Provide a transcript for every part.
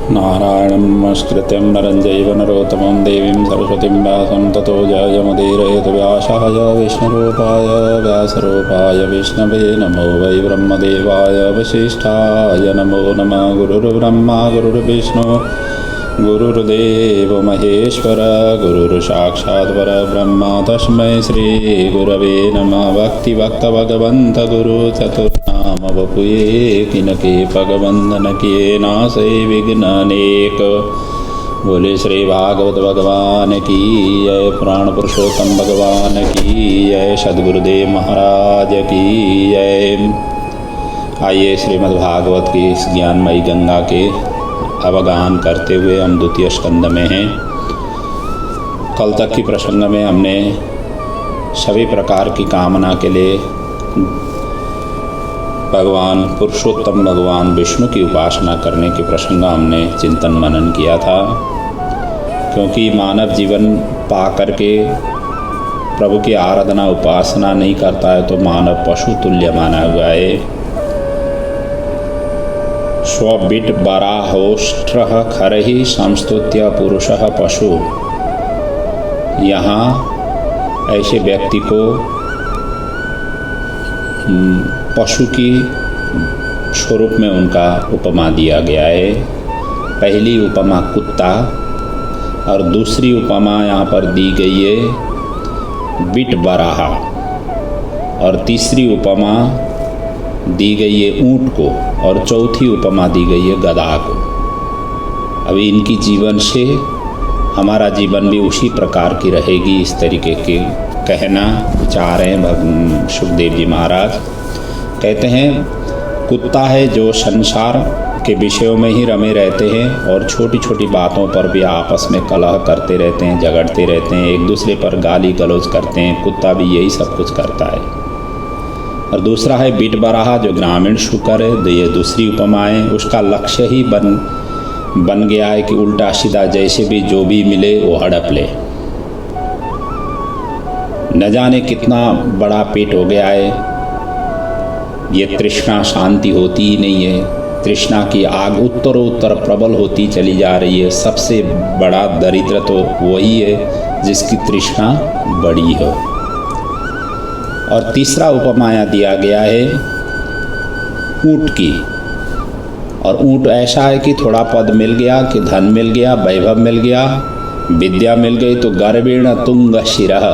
नारायणं नमस्कृत्यं नरं चैव नरोत्तमं देवीं सरस्वतीं व्यासं ततो जयमुदीरयेत् व्यासाय विष्णुरूपाय व्यासरूपाय विष्णवे नमो वै ब्रह्मदेवाय वसिष्ठाय नमो नमः। गुरुर्ब्रह्मा गुरुर्विष्णु गुरुर्देवो महेश्वर गुरुर्साक्षात् परब्रह्म तस्मै श्रीगुरवे नमः। भक्तिभक्त भगवन्त गुरु चतुर्नाम वपुये किनके पगवंदन किए नासे विघ्न अनेक। बोले श्री भागवत भगवान की जय, पुराण पुरुषोत्तम भगवान की जय, सद्गुरुदेव महाराज की जय। आइए श्रीमद्भागवत की इस ज्ञानमयी गंगा के अवगाहन करते हुए हम द्वितीय स्कंद में हैं। कल तक की प्रसंग में हमने सभी प्रकार की कामना के लिए भगवान पुरुषोत्तम भगवान विष्णु की उपासना करने के प्रसंग हमने चिंतन मनन किया था। क्योंकि मानव जीवन पा करके प्रभु की आराधना उपासना नहीं करता है तो मानव पशु तुल्य माना हुआ है। स्वबिट बराहोष्ट्र खरहि संस्तुत्य पुरुषः पशु। यहाँ ऐसे व्यक्ति को पशु की स्वरूप में उनका उपमा दिया गया है। पहली उपमा कुत्ता और दूसरी उपमा यहाँ पर दी गई है बिट बराहा और तीसरी उपमा दी गई है ऊँट को और चौथी उपमा दी गई है गधा को। अभी इनकी जीवन से हमारा जीवन भी उसी प्रकार की रहेगी, इस तरीके के कहना चाह रहे हैं सुखदेव जी महाराज। कहते हैं कुत्ता है जो संसार के विषयों में ही रमे रहते हैं और छोटी छोटी बातों पर भी आपस में कलह करते रहते हैं, झगड़ते रहते हैं, एक दूसरे पर गाली गलौज करते हैं। कुत्ता भी यही सब कुछ करता है। और दूसरा है बिट बराहा जो ग्रामीण शुकर है। ये दूसरी उपमा है। उसका लक्ष्य ही बन गया है कि उल्टा सीधा जैसे भी जो भी मिले वो हड़प ले। न जाने कितना बड़ा पेट हो गया है। ये तृष्णा शांति होती ही नहीं है। तृष्णा की आग उत्तरोत्तर प्रबल होती चली जा रही है। सबसे बड़ा दरिद्र तो वही है जिसकी तृष्णा बड़ी हो। और तीसरा उपमाया दिया गया है ऊँट की। और ऊँट ऐसा है कि थोड़ा पद मिल गया, कि धन मिल गया, वैभव मिल गया, विद्या मिल गई तो गर्वेण तुंग शिरः,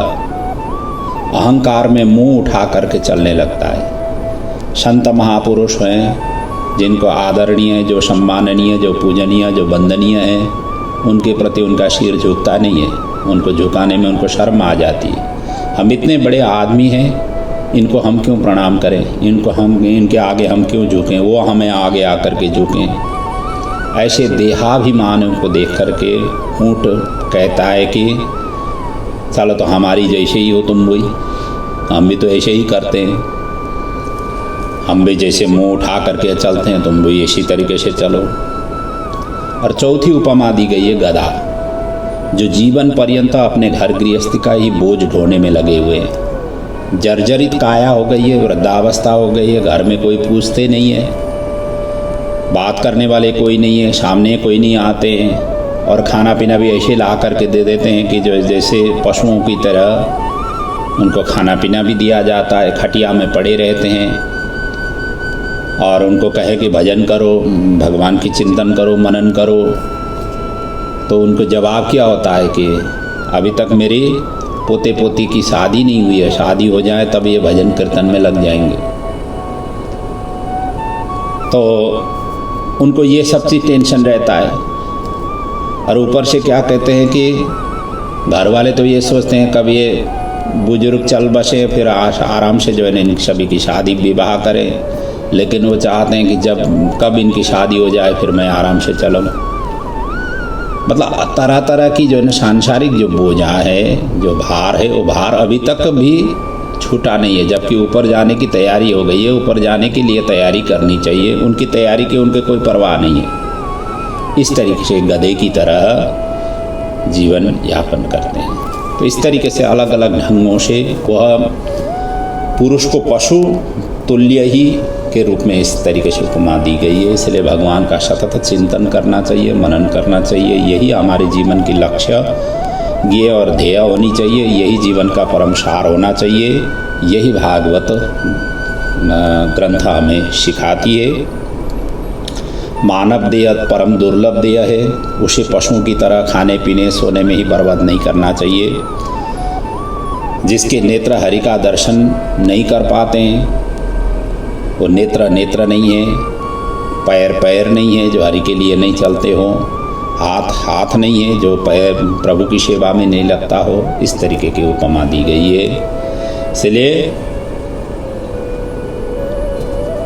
अहंकार में मुंह उठा करके चलने लगता है। संत महापुरुष हैं जिनको आदरणीय, जो सम्माननीय, जो पूजनीय, जो वंदनीय है, उनके प्रति उनका सिर झुकता नहीं है। उनको झुकाने में उनको शर्म आ जाती है। हम इतने बड़े आदमी हैं, इनको हम क्यों प्रणाम करें, इनके आगे हम क्यों झुकें, वो हमें आगे आकर के झुकें। ऐसे देहाभिमान को देख करके ऊँट कहता है कि चलो तो हमारी जैसे ही हो तुम भी, हम भी तो ऐसे ही करते हैं, हम भी जैसे मुंह उठा करके चलते हैं तुम भी इसी तरीके से चलो। और चौथी उपमा दी गई है गधा, जो जीवन पर्यंत अपने घर गृहस्थी का ही बोझ ढोने में लगे हुए हैं। जर्जरित काया हो गई है, वृद्धावस्था हो गई है, घर में कोई पूछते नहीं है, बात करने वाले कोई नहीं है, सामने कोई नहीं आते हैं। और खाना पीना भी ऐसे ला करके दे देते हैं कि जो जैसे पशुओं की तरह उनको खाना पीना भी दिया जाता है। खटिया में पड़े रहते हैं और उनको कहे कि भजन करो, भगवान की चिंतन करो, मनन करो, तो उनको जवाब क्या होता है कि अभी तक मेरी पोते पोती की शादी नहीं हुई है, शादी हो जाए तब ये भजन कीर्तन में लग जाएंगे। तो उनको ये सब चीज़ टेंशन रहता है। और ऊपर से क्या कहते हैं कि घर वाले तो ये सोचते हैं कब ये बुजुर्ग चल बसे फिर आराम से जो है इन सभी की शादी विवाह करें, लेकिन वो चाहते हैं कि कब इनकी शादी हो जाए फिर मैं आराम से चलूँ। मतलब तरह तरह की जो है ना सांसारिक जो बोझा है, जो भार है, वो भार अभी तक भी छूटा नहीं है। जबकि ऊपर जाने की तैयारी हो गई है, ऊपर जाने के लिए तैयारी करनी चाहिए। उनकी तैयारी की उनके कोई परवाह नहीं है। इस तरीके से गधे की तरह जीवन यापन करते हैं। तो इस तरीके से अलग अलग ढंगों से वह पुरुष को पशु तुल्य ही के रूप में इस तरीके से उपमा दी गई है। इसलिए भगवान का सतत चिंतन करना चाहिए, मनन करना चाहिए। यही हमारे जीवन की लक्ष्य ज्ञेय और ध्येय होनी चाहिए। यही जीवन का परम सार होना चाहिए। यही भागवत ग्रंथ हमें सिखाती है। मानव देह परम दुर्लभ देह है। उसे पशुओं की तरह खाने पीने सोने में ही बर्बाद नहीं करना चाहिए। जिसके नेत्र हरि का दर्शन नहीं कर पाते हैं, वो नेत्र नेत्र नहीं है, पैर पैर नहीं है जो हरि के लिए नहीं चलते हो, हाथ हाथ नहीं है जो पैर प्रभु की सेवा में नहीं लगता हो। इस तरीके की उपमा दी गई है। इसलिए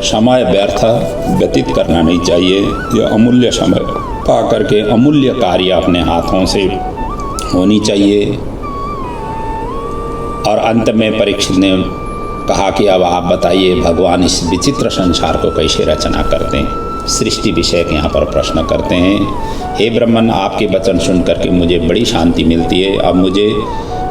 समय व्यर्थ व्यतीत करना नहीं चाहिए। यह अमूल्य समय पा करके अमूल्य कार्य अपने हाथों से होनी चाहिए। और अंत में परीक्षित ने कहा कि अब आप बताइए भगवान इस विचित्र संसार को कैसे रचना करते हैं। सृष्टि विषय के यहाँ पर प्रश्न करते हैं। हे ब्रह्मन, आपके वचन सुन करके मुझे बड़ी शांति मिलती है। अब मुझे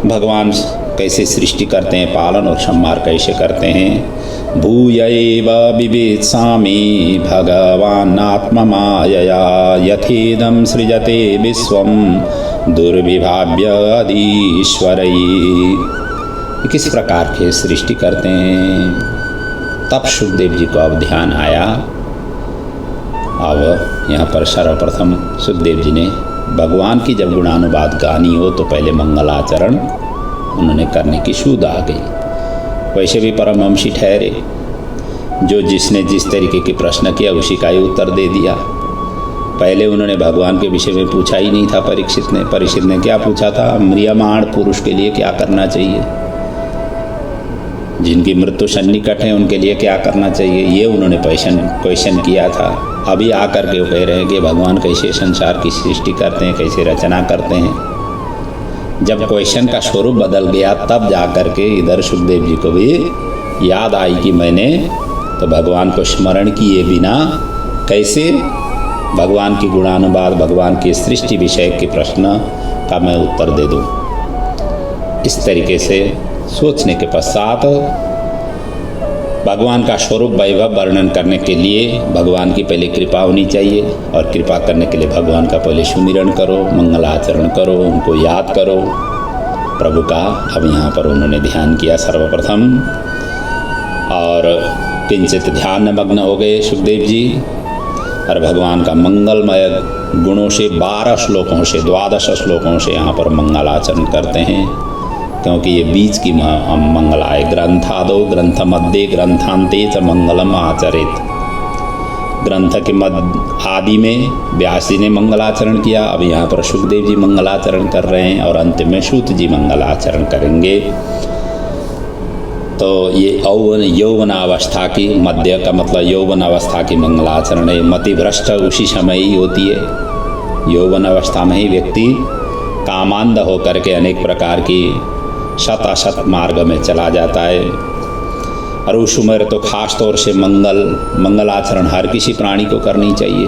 भगवान कैसे सृष्टि करते हैं, पालन और संहार कैसे करते हैं। भूयैव विवेत्सामि भगवान् आत्ममायया यथेदं सृजते विश्वं दुर्विभाव्य अधीश्वरैः। किस प्रकार के सृष्टि करते हैं। तब सुखदेव जी को अब ध्यान आया। अब यहाँ पर सर्वप्रथम सुखदेव जी ने भगवान की जब गुणानुवाद गानी हो तो पहले मंगलाचरण उन्होंने करने की सूध आ गई। वैसे भी परमहंसी ठहरे, जो जिसने जिस तरीके के प्रश्न किया उसी का ही उत्तर दे दिया। पहले उन्होंने भगवान के विषय में पूछा ही नहीं था परीक्षित ने। परीक्षित ने क्या पूछा था, म्रियमाण पुरुष के लिए क्या करना चाहिए, जिनकी मृत्यु सन्निकट है उनके लिए क्या करना चाहिए, ये उन्होंने क्वेश्चन किया था। अभी आकर के वो कह रहे हैं कि भगवान कैसे संसार की सृष्टि करते हैं, कैसे रचना करते हैं। जब क्वेश्चन का स्वरूप बदल गया तब जा कर के इधर सुखदेव जी को भी याद आई कि मैंने तो भगवान को स्मरण किए बिना कैसे भगवान की गुणानुवाद, भगवान की सृष्टि विषय के प्रश्न का मैं उत्तर दे दूँ। इस तरीके से सोचने के पश्चात भगवान का स्वरूप वैभव वर्णन करने के लिए भगवान की पहले कृपा होनी चाहिए। और कृपा करने के लिए भगवान का पहले सुमिरन करो, मंगलाचरण करो, उनको याद करो प्रभु का। अब यहाँ पर उन्होंने ध्यान किया सर्वप्रथम और किंचित ध्यान में मग्न हो गए सुखदेव जी। और भगवान का मंगलमय गुणों से 12 श्लोकों से 12 श्लोकों से यहाँ पर मंगलाचरण करते हैं। क्योंकि ये बीच की मंगला है। ग्रंथादो ग्रंथ मध्य ग्रंथांते च मंगलम आचरित। ग्रंथ के मध्य आदि में व्यास जी ने मंगलाचरण किया। अब यहाँ पर सुखदेव जी मंगलाचरण कर रहे हैं और अंत में सूत जी मंगलाचरण करेंगे। तो ये यौवनावस्था की, मध्य का मतलब यौवन अवस्था की मंगलाचरण है। मतिभ्रष्ट उसी समय ही होती है। यौवन अवस्था में ही व्यक्ति कामांध होकर के अनेक प्रकार की सत असत मार्ग में चला जाता है। और उस उम्र तो खास तौर से मंगलाचरण हर किसी प्राणी को करनी चाहिए।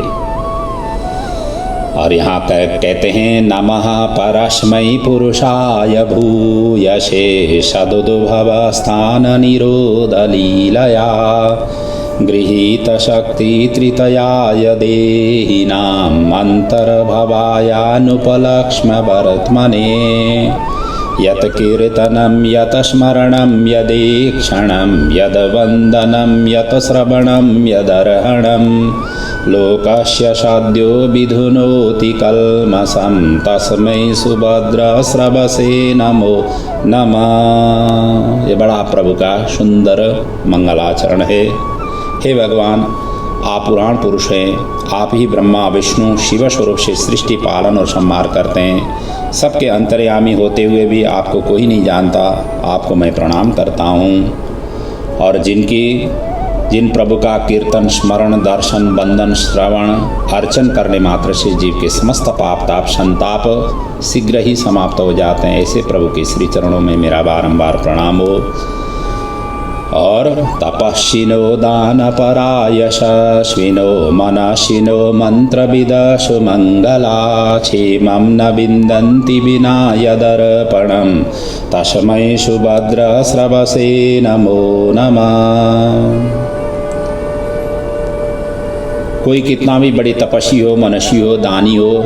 और यहाँ कहते हैं नमः परस्मै पुरुषाय भूयसे सदुद्भव स्थान निरोध लीलया गृहीत शक्ति तृतयाय देहिनाम् अंतर्भवायानुपलक्ष्म वर्त्मने यत् कीर्तनं यत् स्मरणं यदीक्षणं यद् वन्दनं यत् श्रवणं यदर्हणं लोकस्य सद्यो विधुनोति कल्मषं तस्मै सुभद्रश्रवसे नमो नमः। ये बड़ा प्रभु का सुंदर मंगलाचरण है। हे भगवान, आप पुराण पुरुष हैं। आप ही ब्रह्मा विष्णु शिव स्वरूप से सृष्टि पालन और संहार करते हैं। सबके अंतर्यामी होते हुए भी आपको कोई नहीं जानता। आपको मैं प्रणाम करता हूँ। और जिन प्रभु का कीर्तन स्मरण दर्शन वंदन श्रवण अर्चन करने मात्र से जीव के समस्त पाप ताप संताप शीघ्र ही समाप्त हो जाते हैं, ऐसे प्रभु के श्री चरणों में मेरा बारंबार प्रणाम हो। और तपस्विनो दानपरायशस्विनो मनस्विनो मंत्रविदशु मंगला क्षेमं न विन्दन्ति विना यदर्पणं तस्मै सुभद्रस्रवसे नमो नमः। कोई कितना भी बड़ी तपस्वी हो, मनुष्य हो, दानी हो,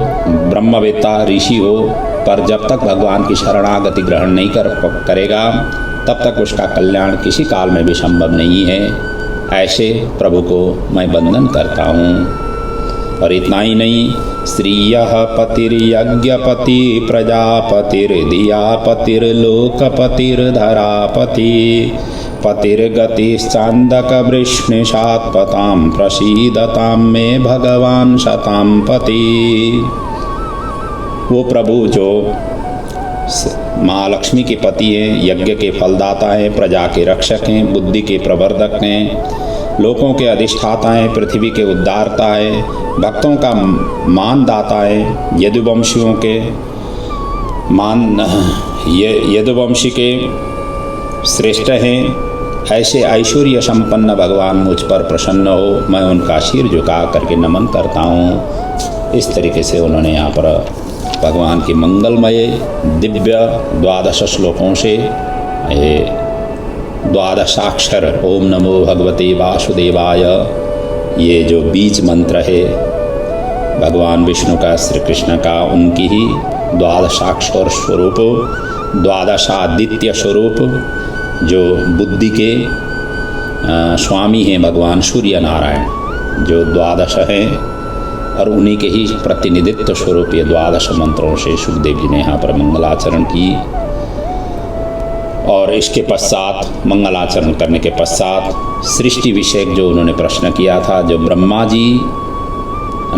ब्रह्मवेत्ता, ऋषि हो, पर जब तक भगवान की शरणागति ग्रहण नहीं करेगा तब तक उसका कल्याण किसी काल में भी संभव नहीं है। ऐसे प्रभु को मैं वंदन करता हूँ। और इतना ही नहीं, श्रीयः पतिर्यज्ञपति प्रजापतिर्दियापतिर्लोकपतिर्धरापति पतिर्गतिश्चान्दकवृष्णिशात्पतां प्रसीदतां मे भगवान शतां पति। वो प्रभु जो महालक्ष्मी के पति हैं, यज्ञ के फलदाता हैं, प्रजा के रक्षक हैं, बुद्धि के प्रवर्धक हैं, लोकों के अधिष्ठाता हैं, पृथ्वी के उद्धारता हैं, भक्तों का मानदाता है, यदुवंशियों के यदुवंशी के श्रेष्ठ हैं। ऐसे ऐश्वर्य संपन्न भगवान मुझ पर प्रसन्न हो, मैं उनका सिर झुका करके नमन करता हूँ। इस तरीके से उन्होंने यहाँ पर भगवान की मंगलमय दिव्य 12 श्लोकों से ये 12 ओम नमो भगवते वासुदेवाय, ये जो बीज मंत्र है भगवान विष्णु का, श्री कृष्ण का, उनकी ही 12 स्वरूप, 12 आदित्य स्वरूप, जो बुद्धि के स्वामी हैं भगवान सूर्य नारायण, जो 12 हैं, और उन्हीं के ही प्रतिनिधित्व स्वरूप ये 12 मंत्रों से सुखदेव जी ने यहाँ पर मंगलाचरण की। और इसके पश्चात, मंगलाचरण करने के पश्चात सृष्टि विषयक जो उन्होंने प्रश्न किया था, जो ब्रह्मा जी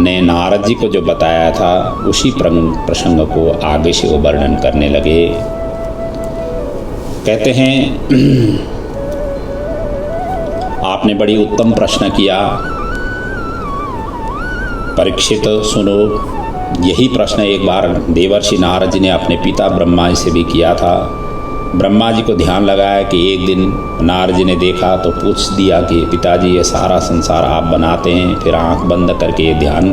ने नारद जी को जो बताया था, उसी प्रसंग को आगे से वो वर्णन करने लगे। कहते हैं आपने बड़ी उत्तम प्रश्न किया परीक्षित, सुनो। यही प्रश्न एक बार देवर्षि नारद जी ने अपने पिता ब्रह्मा जी से भी किया था। ब्रह्मा जी को ध्यान लगाया कि एक दिन नारद जी ने देखा तो पूछ दिया कि पिताजी ये सारा संसार आप बनाते हैं, फिर आंख बंद करके ये ध्यान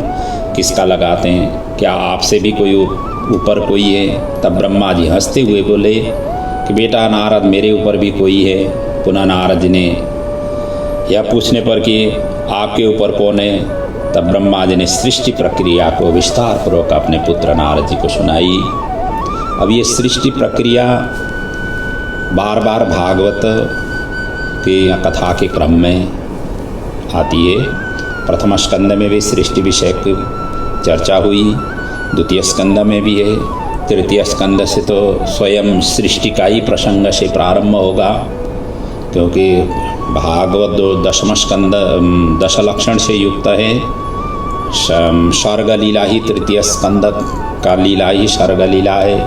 किसका लगाते हैं, क्या आपसे भी कोई ऊपर कोई है? तब ब्रह्मा जी हंसते हुए बोले कि बेटा नारद, मेरे ऊपर भी कोई है। पुनः नारद जी ने यह पूछने पर कि आपके ऊपर कौन है, तब ब्रह्मा जी ने सृष्टि प्रक्रिया को विस्तार पूर्वक अपने पुत्र नारद जी को सुनाई। अब ये सृष्टि प्रक्रिया बार बार भागवत के कथा के क्रम में आती है। प्रथम स्कंद में भी सृष्टि विषय की चर्चा हुई, द्वितीय स्कंद में भी है, तृतीय स्कंद से तो स्वयं सृष्टि का ही प्रसंग से प्रारंभ होगा, क्योंकि भागवत 10वां स्कंद 10 लक्षण से युक्त है। सर्ग लीला ही तृतीय स्कंद का लीला ही सर्ग लीला है।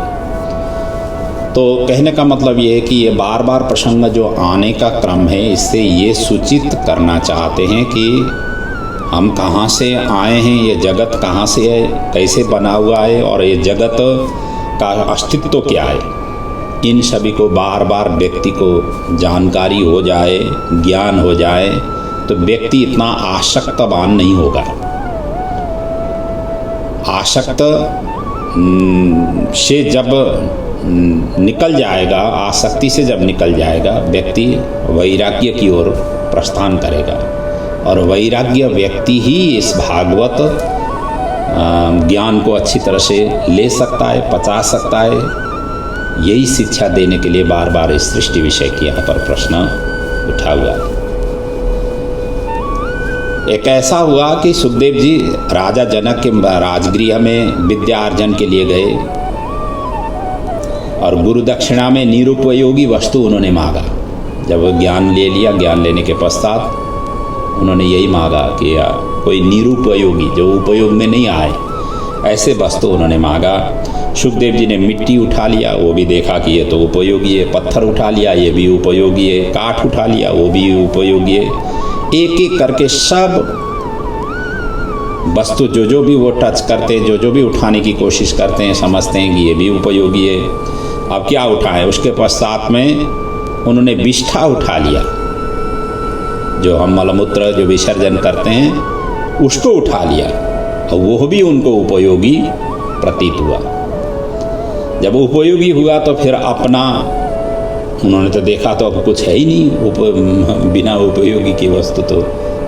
तो कहने का मतलब ये है कि ये बार बार प्रसंग जो आने का क्रम है, इससे ये सूचित करना चाहते हैं कि हम कहाँ से आए हैं, ये जगत कहाँ से है, कैसे बना हुआ है, और ये जगत का अस्तित्व क्या है। इन सभी को बार बार व्यक्ति को जानकारी हो जाए, ज्ञान हो जाए, तो व्यक्ति इतना आसक्तवान नहीं होगा। आसक्त से जब निकल जाएगा, आसक्ति से जब निकल जाएगा, व्यक्ति वैराग्य की ओर प्रस्थान करेगा, और वैराग्य व्यक्ति ही इस भागवत ज्ञान को अच्छी तरह से ले सकता है, पचा सकता है। यही शिक्षा देने के लिए बार बार इस सृष्टि विषय की यहाँ पर प्रश्न उठा हुआ है। एक ऐसा हुआ कि सुखदेव जी राजा जनक के राजगृह में विद्या अर्जन के लिए गए, और गुरु दक्षिणा में निरुपयोगी वस्तु उन्होंने मांगा। जब ज्ञान ले लिया, ज्ञान लेने के पश्चात उन्होंने यही मांगा कि कोई निरुपयोगी, जो उपयोग में नहीं आए, ऐसे वस्तु उन्होंने मांगा। सुखदेव जी ने मिट्टी उठा लिया, वो भी देखा कि ये तो उपयोगी है। पत्थर उठा लिया, ये भी उपयोगी है। काठ उठा लिया, वो भी उपयोगी है। एक एक करके सब वस्तु जो भी वो टच करते, जो भी उठाने की कोशिश करते हैं, समझते हैं कि ये भी उपयोगी है। अब क्या उठाएं? उसके पश्चात में उन्होंने विष्ठा उठा लिया। जो हम मलमूत्र जो विसर्जन करते हैं उसको उठा लिया और वो भी उनको उपयोगी प्रतीत हुआ। जब उपयोगी हुआ तो फिर अपना उन्होंने तो देखा तो अब कुछ है ही नहीं बिना उपयोगी की वस्तु, तो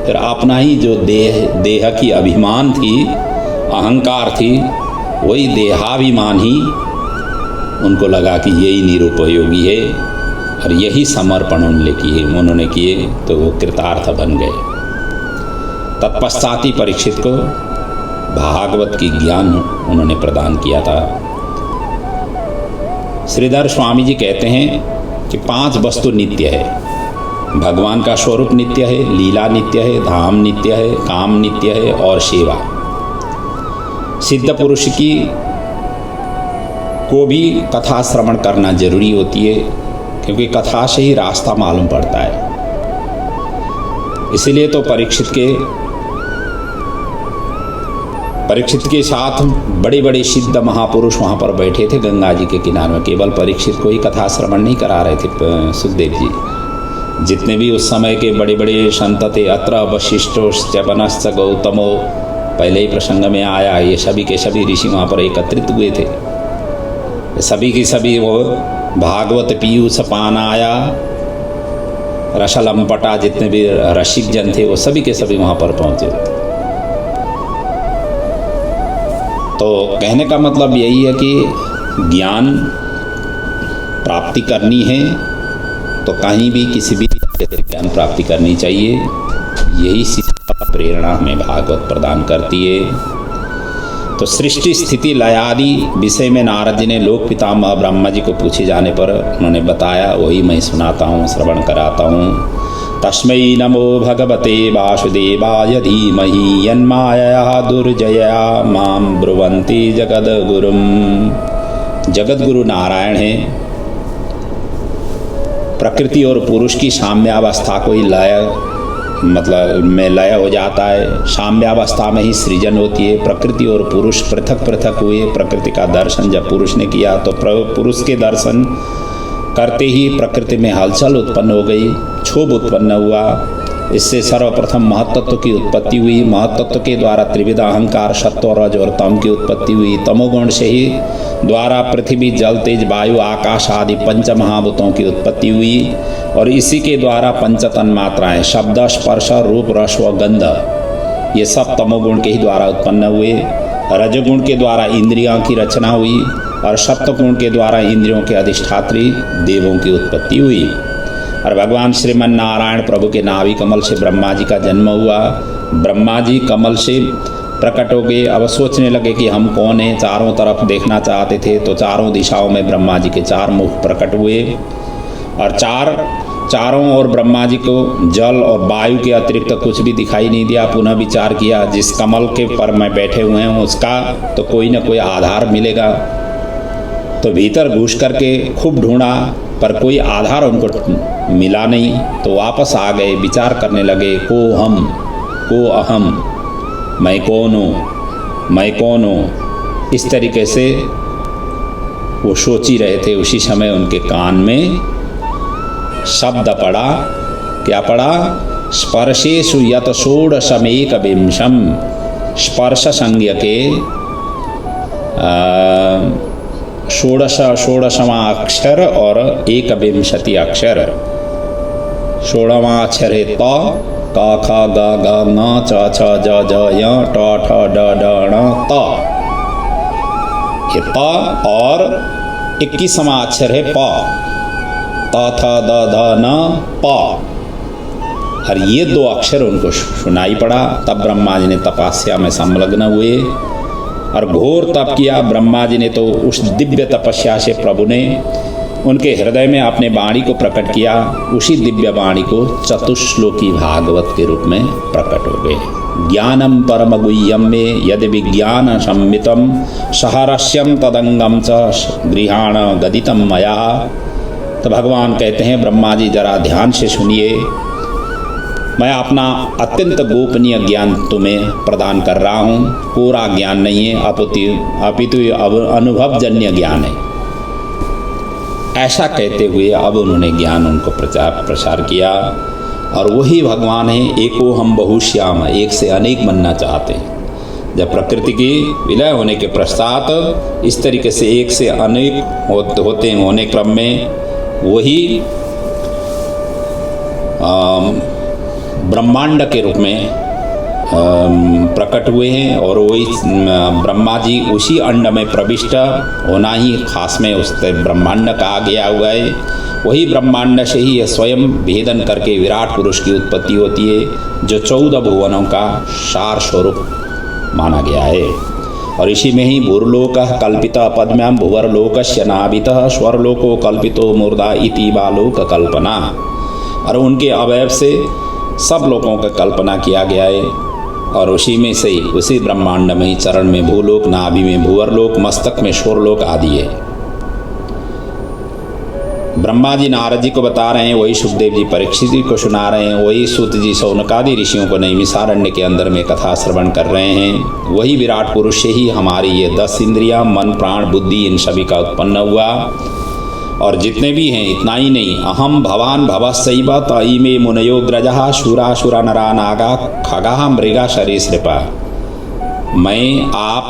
फिर अपना ही जो देह की अभिमान थी, अहंकार थी, वही देहाभिमान ही उनको लगा कि यही निरुपयोगी है और यही समर्पण उन्होंने किए तो वो कृतार्थ बन गए। तत्पश्चात ही परीक्षित को भागवत की ज्ञान उन्होंने प्रदान किया था। श्रीधर स्वामी जी कहते हैं कि 5 वस्तु नित्य है। भगवान का स्वरूप नित्य है, लीला नित्य है, धाम नित्य है, काम नित्य है और सेवा। सिद्ध पुरुष की को भी कथा श्रवण करना जरूरी होती है, क्योंकि कथा से ही रास्ता मालूम पड़ता है। इसलिए तो परीक्षित के साथ बड़े बड़े सिद्ध महापुरुष वहाँ पर बैठे थे गंगा जी के किनारे में। केवल परीक्षित को ही कथा श्रवण नहीं करा रहे थे सुखदेव जी, जितने भी उस समय के बड़े बड़े संत थे, अत्र वशिष्ठोश्च वनश्च गौतमो, पहले ही प्रसंग में आया, ये सभी के सभी ऋषि वहाँ पर एकत्रित हुए थे। सभी की सभी वो भागवत पीयूष पान आया, रसलंपटा, जितने भी रसिक जन थे वो सभी के सभी वहाँ पर पहुँचे। तो कहने का मतलब यही है कि ज्ञान प्राप्ति करनी है तो कहीं भी किसी भी ज्ञान प्राप्ति करनी चाहिए। यही शिक्षा प्रेरणा हमें भागवत प्रदान करती है। तो सृष्टि स्थिति लय आदि विषय में नारद जी ने लोक पितामह ब्रह्मा जी को पूछे जाने पर उन्होंने बताया, वही मैं सुनाता हूँ, श्रवण कराता हूँ। तस्मै नमो भगवते वासुदेवाय धीमहि यन्मायया दुर्जया मां ब्रुवन्ति जगद्गुरुम। जगद्गुरु नारायण हैं। प्रकृति और पुरुष की साम्यावस्था को ही लय हो जाता है। साम्यावस्था में ही सृजन होती है। प्रकृति और पुरुष पृथक पृथक हुए। प्रकृति का दर्शन जब पुरुष ने किया तो पुरुष के दर्शन करते ही प्रकृति में हलचल उत्पन्न हो गई, क्षोभ उत्पन्न हुआ। इससे सर्वप्रथम महत्त्व की उत्पत्ति हुई। महत्त्व के द्वारा त्रिविध अहंकार सत्व रज और तम की उत्पत्ति हुई। तमोगुण से ही द्वारा पृथ्वी जल तेज वायु आकाश आदि पंच महाभूतों की उत्पत्ति हुई। और इसी के द्वारा पंच तन्मात्राएं शब्द स्पर्श रूप रस व गंध, ये सब तमोगुण के ही द्वारा उत्पन्न हुए। रजोगुण के द्वारा इंद्रियों की रचना हुई और सत्वगुण के द्वारा इंद्रियों के अधिष्ठात्री देवों की उत्पत्ति हुई। और भगवान श्रीमन नारायण प्रभु के नाभि कमल से ब्रह्मा जी का जन्म हुआ। ब्रह्मा जी कमल से प्रकट हो गए। अब सोचने लगे कि हम कौन हैं, चारों तरफ देखना चाहते थे तो चारों दिशाओं में ब्रह्मा जी के 4 मुख प्रकट हुए। और चारों ओर ब्रह्मा जी को जल और वायु के अतिरिक्त कुछ भी दिखाई नहीं दिया। पुनः विचार किया, जिस कमल के पर मैं बैठे हुए हैं उसका तो कोई न कोई आधार मिलेगा। तो भीतर घुस करके खूब ढूंढा पर कोई आधार उनको मिला नहीं। तो वापस आ गए, विचार करने लगे, को हम, को अहम, मैं कौन हूँ, मैं कौन हूँ। इस तरीके से वो सोच ही रहे थे। उसी समय उनके कान में शब्द पड़ा। क्या पड़ा? स्पर्शेषु यत षोडशमेक विंशम। स्पर्श संज्ञ के षोडशवां अक्षर और 21 अक्षर। 16वां अक्षर है त, क ख ग घ ङ च छ ज ज य ट ठ ड ढ ण त। ये त और 21वां अक्षर है प, त थ द ध न प। और ये 2 अक्षर उनको सुनाई पड़ा। तब ब्रह्मा जी ने तपस्या में संलग्न हुए और घोर तप किया। ब्रह्मा जी ने तो उस दिव्य तपस्या से प्रभु ने उनके हृदय में अपने वाणी को प्रकट किया। उसी दिव्य वाणी को चतुश्लोकी भागवत के रूप में प्रकट हो गए। ज्ञानम परम गुह्यम में यदि विज्ञान सम्मितम सहरस्यम तदंगम च गृहाण गदितम मया। तो भगवान कहते हैं, ब्रह्मा जी जरा ध्यान से सुनिए, मैं अपना अत्यंत गोपनीय ज्ञान तुम्हें प्रदान कर रहा हूँ। कोरा ज्ञान नहीं है, अपितु अनुभवजन्य ज्ञान है। ऐसा कहते हुए अब उन्होंने ज्ञान उनको प्रसार किया। और वही भगवान है एको हम बहुश्याम, एक से अनेक बनना चाहते हैं। जब प्रकृति की विलय होने के पश्चात इस तरीके से एक से अनेक होते होने क्रम में वही ब्रह्मांड के रूप में प्रकट हुए हैं। और वही ब्रह्मा जी उसी अंड में प्रविष्ट होना ही खास में उस ब्रह्मांड कहा गया हुआ है। वही ब्रह्मांड से ही स्वयं भेदन करके विराट पुरुष की उत्पत्ति होती है, जो 14 भुवनों का सार स्वरूप माना गया है। और इसी में ही भूर्लोक कल्पित पद्म्याम भुवर्लोकस्य नाभितः स्वरलोको कल्पितो मूर्धा इति बालोक कल्पना। और उनके अवयव से सब लोगों का कल्पना किया गया है। और उसी में से ही उसी ब्रह्मांड में ही चरण में भूलोक, नाभि में भुवर्लोक, मस्तक में स्वरलोक आदि है। ब्रह्मा जी नारद जी को बता रहे हैं, वही सुखदेव जी परीक्षित जी को सुना रहे हैं, वही सूत जी शौनकादि ऋषियों को नैमिषारण्य के अंदर में कथा श्रवण कर रहे हैं। वही विराट पुरुष से ही हमारी ये 10 इंद्रियां, मन, प्राण, बुद्धि, इन सभी का उत्पन्न हुआ। और जितने भी हैं इतना ही नहीं, अहम भवान भवस्सैव तइमे मुनयो ग्रजः शूरासुरा नरा नागा खगाः मृगा सरीसृपा। मैं, आप,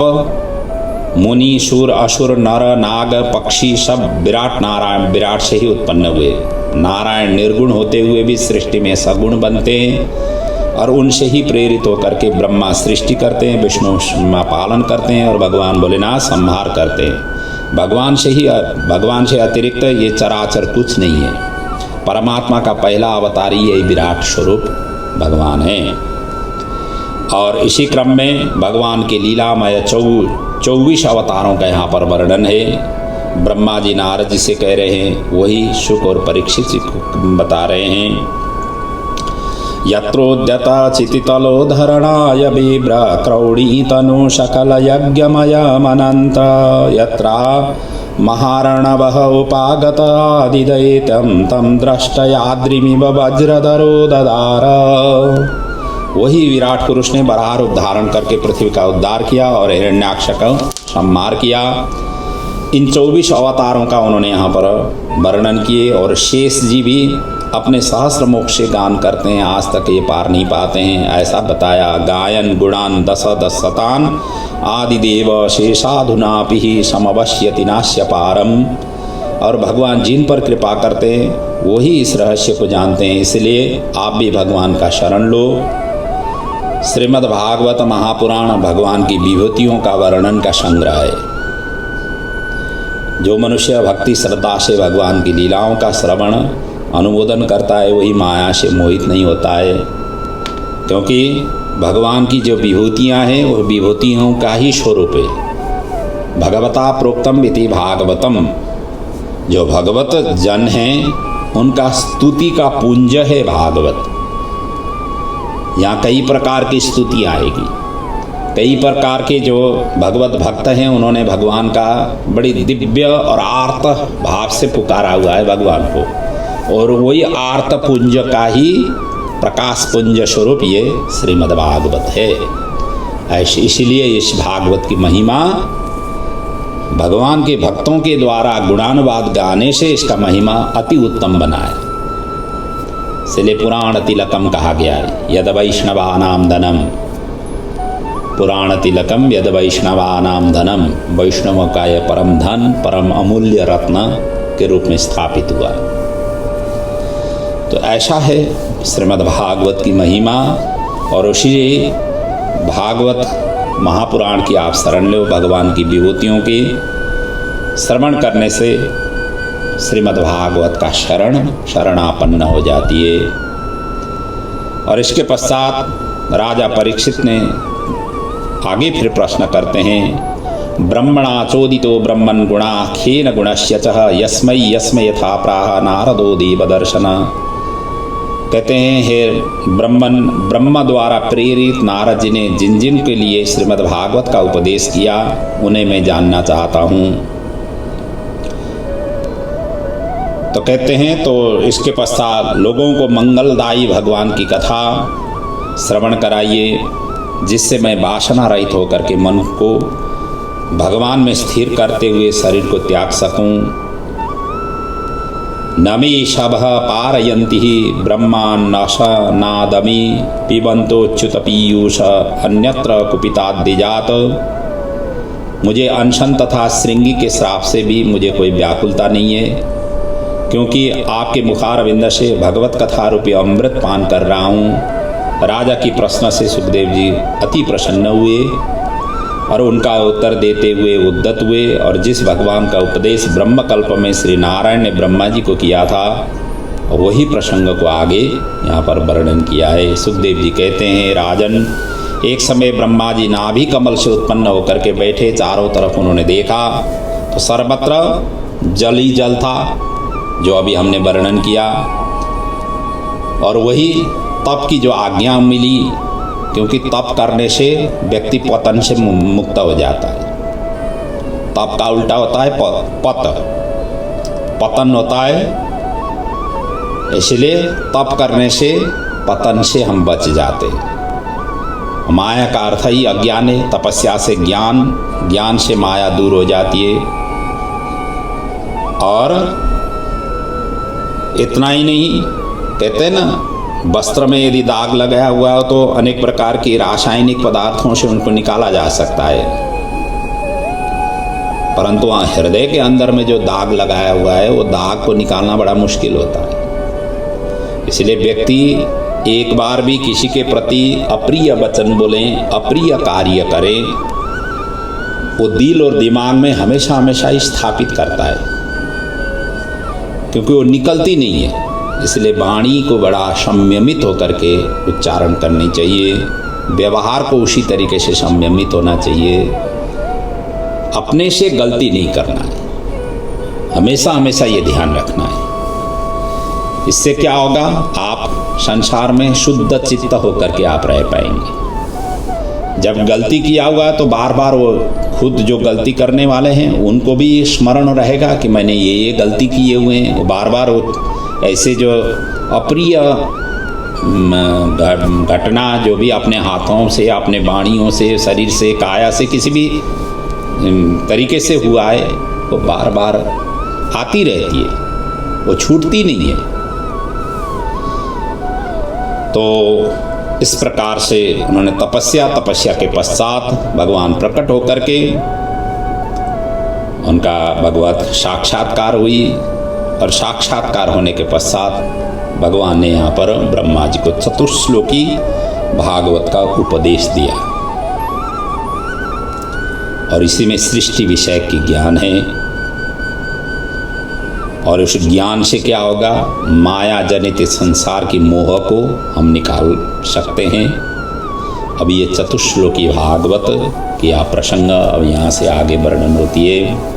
मुनि, शूर, असुर, नर, नाग, पक्षी सब विराट नारायण, विराट से ही उत्पन्न हुए। नारायण निर्गुण होते हुए भी सृष्टि में सगुण बनते हैं और उनसे ही प्रेरित होकर के ब्रह्मा सृष्टि करते हैं, विष्णु पालन करते हैं और भगवान भोलेनाथ संहार करते हैं। भगवान से अतिरिक्त ये चराचर कुछ नहीं है। परमात्मा का पहला अवतार ही विराट स्वरूप भगवान है। और इसी क्रम में भगवान के लीलामय 24 अवतारों का यहाँ पर वर्णन है। ब्रह्मा जी नारद जी से कह रहे हैं, वही शुक और परीक्षित जी को बता रहे हैं। यत्रोद्यत चितितलो धरणाय बिभ्र क्रौड़ी तनु सकल यज्ञमयमनंत यत्रा महारणवः उपागत आदिदैत्यं तं द्रष्टयाद्रिमिव वज्रधरो ददार। वही विराट पुरुष ने वराह रूप धारण करके पृथ्वी का उद्धार किया और हिरण्याक्ष का संहार किया। इन 24 अवतारों का उन्होंने यहाँ पर वर्णन किए। और शेष जी भी अपने सहस्र मुख से गान करते हैं, आज तक ये पार नहीं पाते हैं, ऐसा बताया। गायन गुणान दश दशतान आदिदेव शेषाधुनापि समवश्यति नास्य पारम। और भगवान जिन पर कृपा करते हैं वही इस रहस्य को जानते हैं। इसलिए आप भी भगवान का शरण लो। श्रीमद् भागवत महापुराण भगवान की विभूतियों का वर्णन का संग्रह है। जो मनुष्य भक्ति श्रद्धा से भगवान की लीलाओं का श्रवण अनुमोदन करता है वही माया से मोहित नहीं होता है, क्योंकि भगवान की जो विभूतियाँ हैं वो विभूतियों का ही स्वरूप है। भगवता प्रोक्तम इति भागवतम, जो भगवत जन हैं उनका स्तुति का पुंज है भागवत। यहाँ कई प्रकार की स्तुति आएगी। कई प्रकार के जो भगवत भक्त हैं उन्होंने भगवान का बड़ी दिव्य और आर्त भाव से पुकारा हुआ है भगवान को, और वही आर्त पुंज का ही प्रकाश पुंज स्वरूप ये श्रीमद् भागवत है। ऐसे इसलिए इस भागवत की महिमा भगवान के भक्तों के द्वारा गुणानुवाद गाने से इसका महिमा अति उत्तम बना है। इसलिए पुराण तिलकम कहा गया है, यद वैष्णवानाम धनम। पुराण तिलकम यद वैष्णवानाम धनम, वैष्णव का यह परम धन, परम अमूल्य रत्न के रूप में स्थापित हुआ। तो ऐसा है श्रीमद् भागवत की महिमा। और उसी भागवत महापुराण की आप शरण लो। भगवान की विभूतियों के श्रवण करने से श्रीमद् भागवत का शरणापन्न हो जाती है। और इसके पश्चात राजा परीक्षित ने आगे फिर प्रश्न करते हैं, ब्रह्मणा चोदितो ब्रह्मन् गुणा खेन गुणस्य च यस्मै यस्मै यथा प्राह नारदो देवदर्शन। कहते हैं, हे ब्रह्म द्वारा प्रेरित नारद जी ने जिन जिन के लिए श्रीमद् भागवत का उपदेश किया उन्हें मैं जानना चाहता हूँ। तो कहते हैं, तो इसके पश्चात लोगों को मंगलदायी भगवान की कथा श्रवण कराइए, जिससे मैं वासना रहित होकर के मन को भगवान में स्थिर करते हुए शरीर को त्याग सकूं। नमीशभः पारयन्ति ब्रह्मान्नशनादमि पिबन्तोच्युत पीयूष अन्यत्र कुपिताद्विजात। मुझे अनशन तथा श्रृंगी के श्राप से भी मुझे कोई व्याकुलता नहीं है, क्योंकि आपके मुखारविंद से भगवत कथा रूपी अमृत पान कर रहा हूँ। राजा की प्रश्न से सुखदेव जी अति प्रसन्न हुए और उनका उत्तर देते हुए उद्यत हुए, और जिस भगवान का उपदेश ब्रह्मकल्प में श्री नारायण ने ब्रह्मा जी को किया था, वही प्रसंग को आगे यहाँ पर वर्णन किया है। सुखदेव जी कहते हैं, राजन, एक समय ब्रह्मा जी नाभि कमल से उत्पन्न होकर के बैठे, चारों तरफ उन्होंने देखा तो सर्वत्र जल ही जल था, जो अभी हमने वर्णन किया। और वही तप की जो आज्ञा मिली, क्योंकि तप करने से व्यक्ति पतन से मुक्त हो जाता है। तप का उल्टा होता है पतन होता है, इसलिए तप करने से पतन से हम बच जाते हैं। माया का अर्थ ही अज्ञान है, तपस्या से ज्ञान, ज्ञान से माया दूर हो जाती है। और इतना ही नहीं, कहते हैं ना, वस्त्र में यदि दाग लगाया हुआ हो तो अनेक प्रकार के रासायनिक पदार्थों से उनको निकाला जा सकता है, परंतु हृदय के अंदर में जो दाग लगाया हुआ है, वो दाग को निकालना बड़ा मुश्किल होता है। इसलिए व्यक्ति एक बार भी किसी के प्रति अप्रिय वचन बोलें, अप्रिय कार्य करें, वो दिल और दिमाग में हमेशा हमेशा स्थापित करता है, क्योंकि वो निकलती नहीं है। इसलिए वाणी को बड़ा संयमित होकर के उच्चारण करनी चाहिए, व्यवहार को उसी तरीके से संयमित होना चाहिए, अपने से गलती नहीं करना है, हमेशा हमेशा ये ध्यान रखना है। इससे क्या होगा, आप संसार में शुद्ध चित्त होकर के आप रह पाएंगे। जब गलती किया हुआ तो बार बार वो खुद जो गलती करने वाले हैं उनको भी स्मरण रहेगा कि मैंने ये गलती किए हुए हैं। वो बार बार ऐसे जो अप्रिय घटना जो भी अपने हाथों से, अपने वाणियों से, शरीर से, काया से, किसी भी तरीके से हुआ है, वो बार बार आती रहती है, वो छूटती नहीं है। तो इस प्रकार से उन्होंने तपस्या के पश्चात भगवान प्रकट होकर के उनका भगवत साक्षात्कार हुई, और साक्षात्कार होने के पश्चात भगवान ने यहाँ पर ब्रह्मा जी को चतुश्लोकी भागवत का उपदेश दिया। और इसी में सृष्टि विषय की ज्ञान है, और उस ज्ञान से क्या होगा, माया जनित संसार की मोह को हम निकाल सकते हैं। अब ये चतुश्लोकी भागवत की आप प्रसंग अब यहाँ से आगे वर्णन होती है।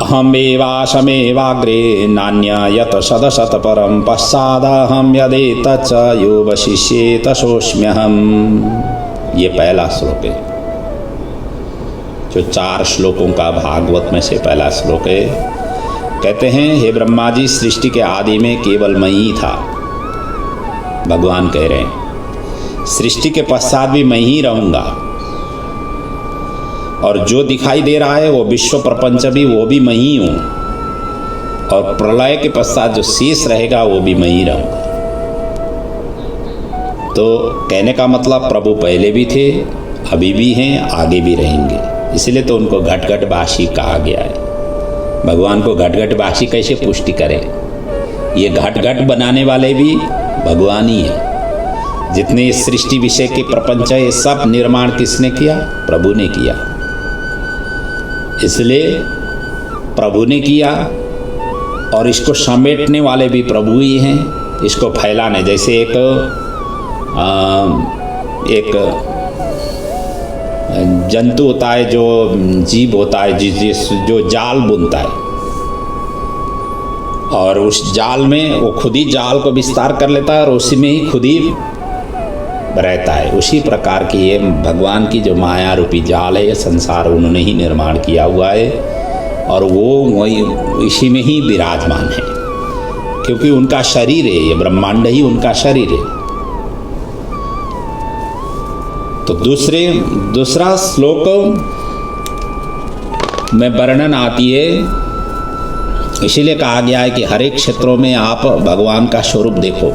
अहमेवाशमेवाग्रे नान्ययत सदशत परम पश्चादहं यदेतच्च यो वशिष्येत सोऽस्म्यहम्। ये पहला श्लोक है, जो 4 श्लोकों का भागवत में से पहला श्लोक है। कहते हैं, हे ब्रह्मा जी, सृष्टि के आदि में केवल मैं ही था। भगवान कह रहे हैं, सृष्टि के पश्चात भी मैं ही रहूँगा, और जो दिखाई दे रहा है वो विश्व प्रपंच भी, वो भी मैं ही हूँ, और प्रलय के पश्चात जो शेष रहेगा वो भी मैं ही रहूँगा। तो कहने का मतलब प्रभु पहले भी थे, अभी भी हैं, आगे भी रहेंगे। इसलिए तो उनको घट-घटवासी कहा गया है। भगवान को घट-घटवासी कैसे पुष्टि करें? ये घट-घट बनाने वाले भी भगवान ही है। जितने सृष्टि विषय के प्रपंच है, ये सब निर्माण किसने किया? प्रभु ने किया। इसलिए प्रभु ने किया, और इसको समेटने वाले भी प्रभु ही हैं। इसको फैलाने, जैसे एक जंतु होता है, जो जीव होता है, जो जाल बुनता है, और उस जाल में वो खुद ही जाल को विस्तार कर लेता है, और उसी में ही खुद ही रहता है। उसी प्रकार की ये भगवान की जो माया रूपी जाल है, ये संसार उन्होंने ही निर्माण किया हुआ है, और वो वही इसी में ही विराजमान है, क्योंकि उनका शरीर है, ये ब्रह्मांड ही उनका शरीर है। तो दूसरा श्लोक में वर्णन आती है इसीलिए कहा गया है कि हर एक क्षेत्रों में आप भगवान का स्वरूप देखो,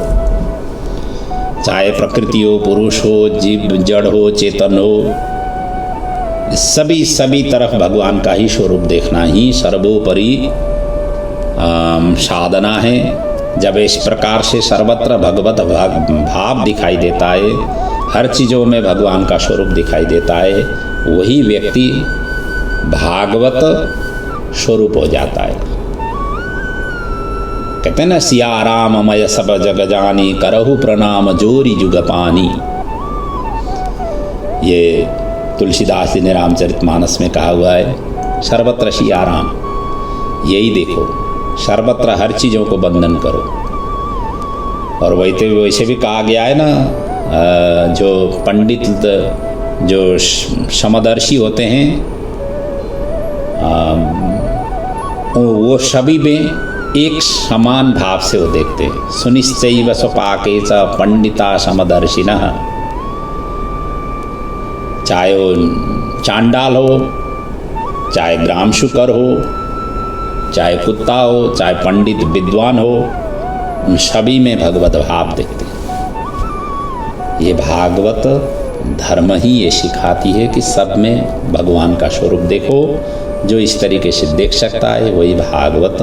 चाहे प्रकृति हो, पुरुष हो, जीव जड़ हो, चेतन हो, सभी तरफ भगवान का ही स्वरूप देखना ही सर्वोपरि साधना है। जब इस प्रकार से सर्वत्र भगवत भाव दिखाई देता है, हर चीज़ों में भगवान का स्वरूप दिखाई देता है, वही व्यक्ति भागवत स्वरूप हो जाता है। कहते हैं ना, सिया राम मय सब जग जानी, करहु प्रणाम जोरी जुग पानी। ये तुलसीदास जी ने रामचरितमानस में कहा हुआ है, सर्वत्र सिया राम, यही देखो, सर्वत्र हर चीज़ों को बंधन करो। और वैसे भी कहा गया है ना, जो पंडित, जो समदर्शी होते हैं, वो सभी में एक समान भाव से वो देखते हैं। सुनिश्चैव स्वपाके च पंडिता समदर्शिनः। चाहे वो चांडाल हो, चाहे ग्राम शुकर हो, चाहे कुत्ता हो, चाहे पंडित विद्वान हो, उन सभी में भगवत भाव देखते हैं। ये भागवत धर्म ही ये सिखाती है कि सब में भगवान का स्वरूप देखो। जो इस तरीके से देख सकता है वही भागवत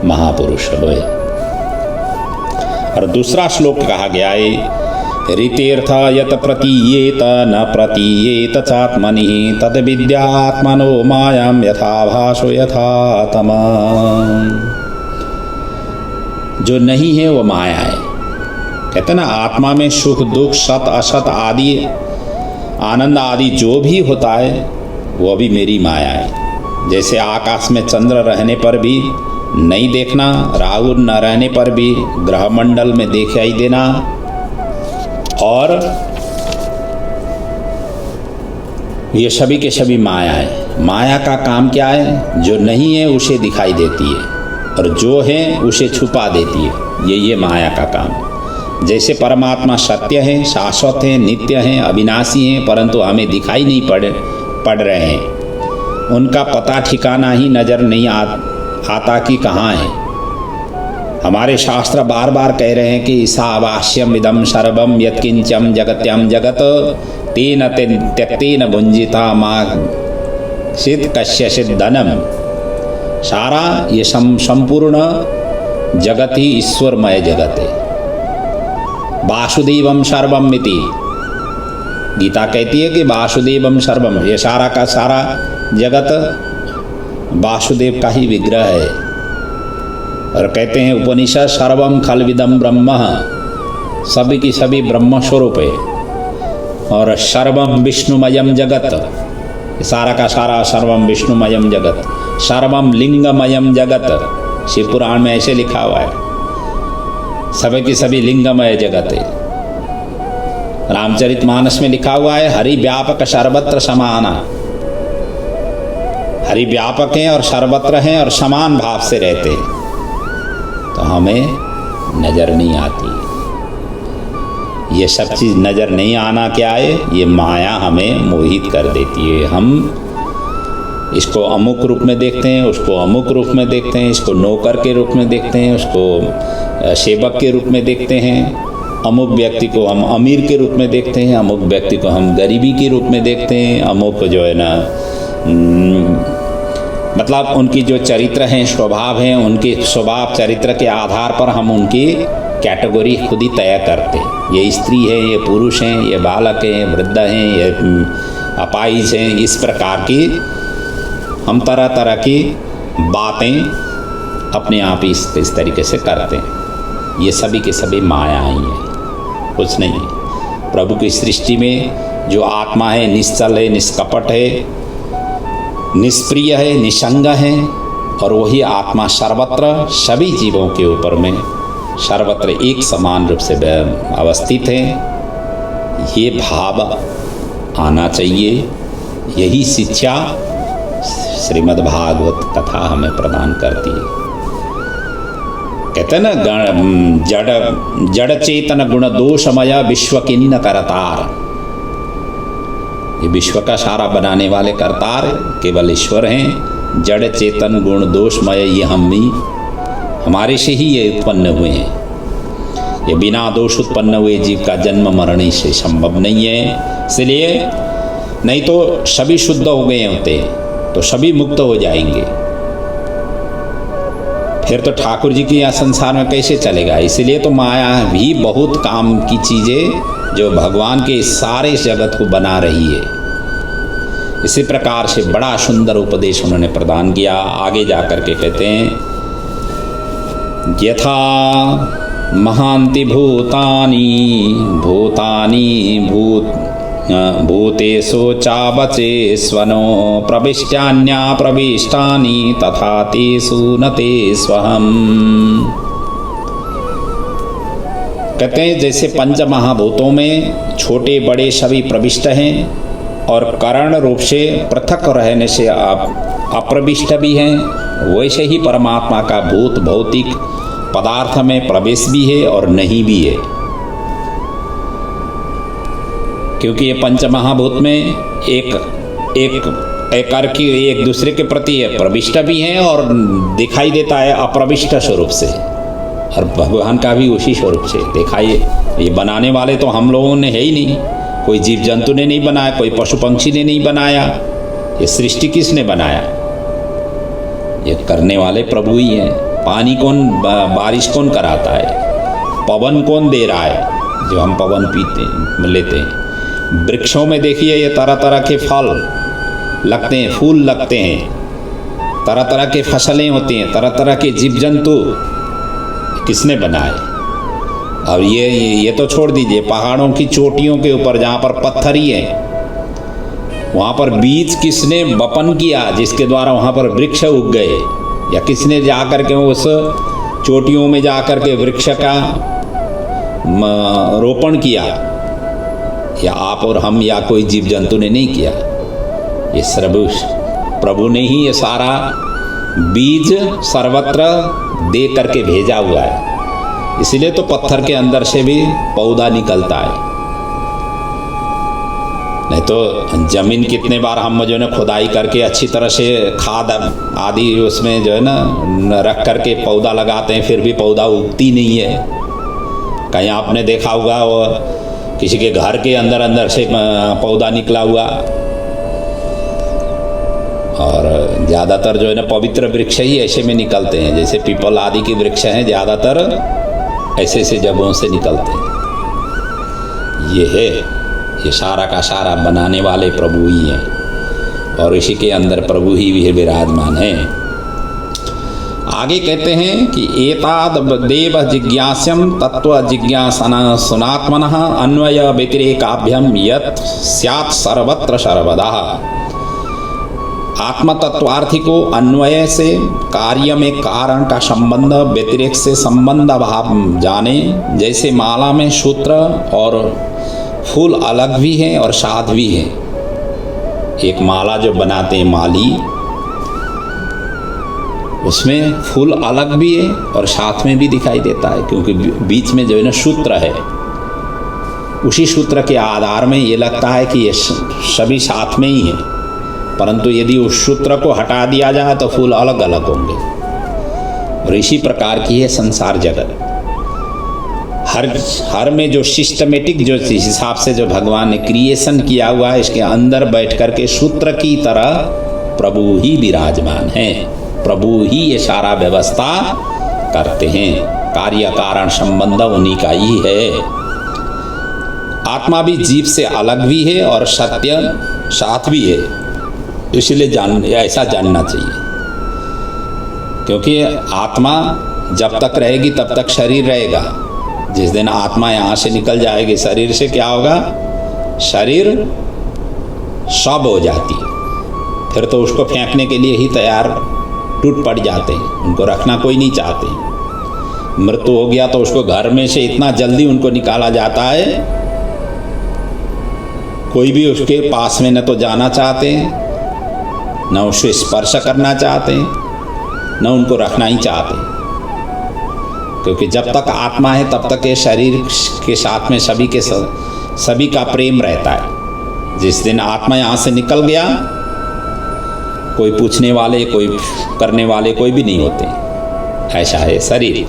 महापुरुष है। और दूसरा श्लोक कहा गया है, ऋतीर्थ यत प्रतीयेत न प्रतीयेत चात्मनि तद विद्यात्मनो मायां यथा भासो यथा तम। जो नहीं है वो माया है। कहते ना, आत्मा में सुख दुख सत असत आदि आनंद आदि जो भी होता है वो भी मेरी माया है। जैसे आकाश में चंद्र रहने पर भी नहीं देखना, राहु न रहने पर भी ग्रहमंडल में दिखाई देना, और ये सभी के सभी माया है। माया का काम क्या है? जो नहीं है उसे दिखाई देती है, और जो है उसे छुपा देती है। ये माया का काम। जैसे परमात्मा सत्य है, शाश्वत है, नित्य हैं, अविनाशी हैं, परंतु हमें दिखाई नहीं पड़ रहे हैं। उनका पता ठिकाना ही नज़र नहीं आता कि कहाँ है। हमारे शास्त्र बार बार कह रहे हैं कि ईशावास्यम इदम सर्वम यत्किंचम जगत्यम जगत तेन त्यक्तेन भुंजिता मां सिद्ध कश्यचित् धनम। सारा ये संपूर्ण जगत ही ईश्वरमय जगत है। वासुदेवम सर्वम इति गीता कहती है कि वासुदेवम सर्वम, ये सारा का सारा जगत वासुदेव का ही विग्रह है। और कहते हैं उपनिषद, सर्वम खलविदम ब्रह्म, सभी की सभी ब्रह्म स्वरूप है। और सर्वम विष्णुमयम जगत, सारा का सारा सर्वम विष्णुमयम जगत। सर्वम लिंगमयम जगत, शिव पुराण में ऐसे लिखा हुआ है, सभी की सभी लिंगमय जगत है। रामचरितमानस में लिखा हुआ है, हरि व्यापक सर्वत्र समाना। हरि व्यापक हैं और सर्वत्र हैं और समान भाव से रहते हैं, तो हमें नज़र नहीं आती। ये सब चीज़ नज़र नहीं आना क्या है? ये माया हमें मोहित कर देती है। हम इसको अमुक रूप में देखते हैं, उसको अमुक रूप में देखते हैं, इसको नौकर के रूप में देखते हैं, उसको सेवक के रूप में देखते हैं। अमुक व्यक्ति को हम अमीर के रूप में देखते हैं, अमुक व्यक्ति को हम गरीबी के रूप में देखते हैं। अमुक जो है ना, मतलब उनकी जो चरित्र हैं, स्वभाव हैं, उनके स्वभाव चरित्र के आधार पर हम उनकी कैटेगरी खुद ही तय करते हैं। ये स्त्री है, ये पुरुष हैं, ये बालक हैं, ये वृद्ध हैं, ये अपाहिज हैं। इस प्रकार की हम तरह तरह की बातें अपने आप ही इस तरीके से करते हैं। ये सभी के सभी माया ही है, कुछ नहीं। प्रभु की सृष्टि में जो आत्मा है, निश्चल है, निष्कपट है, निष्प्रिय है, निसंग है, और वही आत्मा सर्वत्र सभी जीवों के ऊपर में सर्वत्र एक समान रूप से अवस्थित है। ये भाव आना चाहिए। यही शिक्षा श्रीमद् भागवत कथा हमें प्रदान करती है। कहते हैं ना, जड़ चेतन गुण दोषमय विश्व किन्न करतार। ये विश्व का सारा बनाने वाले करतार केवल ईश्वर हैं, जड़ चेतन गुण दोषमय ये हमारे से ही ये उत्पन्न हुए हैं। ये बिना दोष उत्पन्न हुए जीव का जन्म मरण से संभव नहीं है। इसलिए नहीं तो सभी शुद्ध हो गए होते तो सभी मुक्त हो जाएंगे, फिर तो ठाकुर जी के यहाँ संसार में कैसे चलेगा। इसलिए तो माया भी बहुत काम की चीज़ें जो भगवान के सारे जगत को बना रही है। इसी प्रकार से बड़ा सुंदर उपदेश उन्होंने प्रदान किया। आगे जा कर के कहते हैं, यथा महांति भूतानि भूतेषु चावचेष्वनो प्रविष्टान्या प्रविष्टानि तथा तेषु न तेष्वहम्। कहते हैं जैसे पंच महाभूतों में छोटे बड़े सभी प्रविष्ट हैं और कारण रूप से पृथक रहने से आप अप्रविष्ट भी हैं, वैसे ही परमात्मा का भूत भौतिक पदार्थ में प्रवेश भी है और नहीं भी है। क्योंकि ये पंच महाभूत में एक दूसरे के प्रति प्रविष्ट भी हैं और दिखाई देता है अप्रविष्ट स्वरूप से, और भगवान का भी उसी स्वरूप से दिखाई। ये बनाने वाले तो हम लोगों ने है ही नहीं, कोई जीव जंतु ने नहीं बनाया, कोई पशु पंक्षी ने नहीं बनाया। ये सृष्टि किसने बनाया? ये करने वाले प्रभु ही हैं। पानी कौन, बारिश कौन कराता है? पवन कौन दे रहा है जो हम पवन पीते लेते हैं? वृक्षों में देखिए ये तरह तरह के फल लगते हैं, फूल लगते हैं, तरह तरह के फसलें होती हैं, तरह तरह के जीव जंतु किसने बनाए? अब ये तो छोड़ दीजिए, पहाड़ों की चोटियों के ऊपर जहाँ पर पत्थर ही है, वहाँ पर बीज किसने वपन किया जिसके द्वारा वहाँ पर वृक्ष उग गए? या किसने जा कर के उस चोटियों में जा कर के वृक्ष का रोपण किया? या आप और हम या कोई जीव जंतु ने नहीं किया। ये सर्व प्रभु ने ही ये सारा बीज सर्वत्र दे करके भेजा हुआ है। इसलिए तो पत्थर के अंदर से भी पौधा निकलता है। नहीं तो जमीन कितने बार हम जो है ना खुदाई करके अच्छी तरह से खाद आदि उसमें जो है ना रख करके पौधा लगाते हैं, फिर भी पौधा उगती नहीं है। कहीं आपने देखा होगा वो किसी के घर के अंदर से पौधा निकला हुआ। और ज़्यादातर जो है ना पवित्र वृक्ष ही ऐसे में निकलते हैं, जैसे पीपल आदि के वृक्ष हैं, ज़्यादातर ऐसे जगहों से निकलते हैं। ये है, ये सारा का सारा बनाने वाले प्रभु ही हैं और इसी के अंदर प्रभु ही विराजमान है। आगे कहते हैं कि एताद देव जिज्ञास्यम तत्व जिज्ञासना सुनात्मनः अन्वय व्यतिरेकाभ्यम यत् स्यात् सर्वत्र सर्वदा। आत्म तत्वार्थी को अन्वय से कार्य में कारण का संबंध, व्यतिरेक से संबंध भाव जाने। जैसे माला में सूत्र और फूल अलग भी हैं और साथ भी हैं। एक माला जो बनाते हैं माली, उसमें फूल अलग भी है और साथ में भी दिखाई देता है, क्योंकि बीच में जो है ना सूत्र है। उसी सूत्र के आधार में ये लगता है कि ये सभी साथ में ही है, परंतु यदि उस सूत्र को हटा दिया जाए तो फूल अलग अलग होंगे। और इसी प्रकार की है संसार जगत। हर में जो सिस्टमेटिक जो हिसाब से जो भगवान ने क्रिएशन किया हुआ है, इसके अंदर बैठ कर के सूत्र की तरह प्रभु ही विराजमान है। प्रभु ही ये सारा व्यवस्था करते हैं। कार्य कारण संबंध उन्हीं का ही है। आत्मा भी जीव से अलग भी है और सत्य साथ भी है, इसलिए ऐसा जानना चाहिए। क्योंकि आत्मा जब तक रहेगी तब तक शरीर रहेगा। जिस दिन आत्मा यहाँ से निकल जाएगी शरीर से, क्या होगा? शरीर सब हो जाती है, फिर तो उसको फेंकने के लिए ही तैयार टूट पड़ जाते हैं, उनको रखना कोई नहीं चाहते। मृत्यु हो गया तो उसको घर में से इतना जल्दी उनको निकाला जाता है, कोई भी उसके पास में न तो जाना चाहते हैं, न उसको स्पर्श करना चाहते हैं, न उनको रखना ही चाहते हैं। क्योंकि जब तक आत्मा है तब तक ये शरीर के साथ में सभी का प्रेम रहता है। जिस दिन आत्मा यहाँ से निकल गया कोई पूछने वाले, कोई करने वाले कोई भी नहीं होते। ऐसा है शरीर,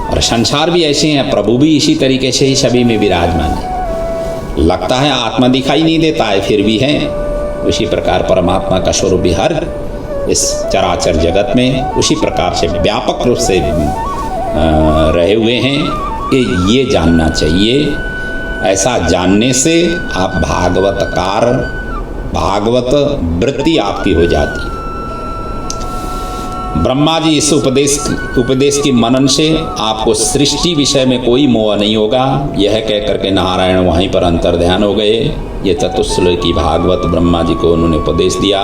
और संसार भी ऐसे हैं, प्रभु भी इसी तरीके से ही सभी में विराजमान है। लगता है आत्मा दिखाई नहीं देता है, फिर भी है। उसी प्रकार परमात्मा का स्वरूप भी हर इस चराचर जगत में उसी प्रकार से व्यापक रूप से रहे हुए हैं। ये जानना चाहिए। ऐसा जानने से आप भागवत वृत्ति आपकी हो जाती है। ब्रह्मा जी इस उपदेश की मनन से आपको सृष्टि विषय में कोई मोह नहीं होगा, यह कह करके नारायण वहीं पर अंतर्ध्यान हो गए। ये चतुश्लोकी भागवत ब्रह्मा जी को उन्होंने उपदेश दिया,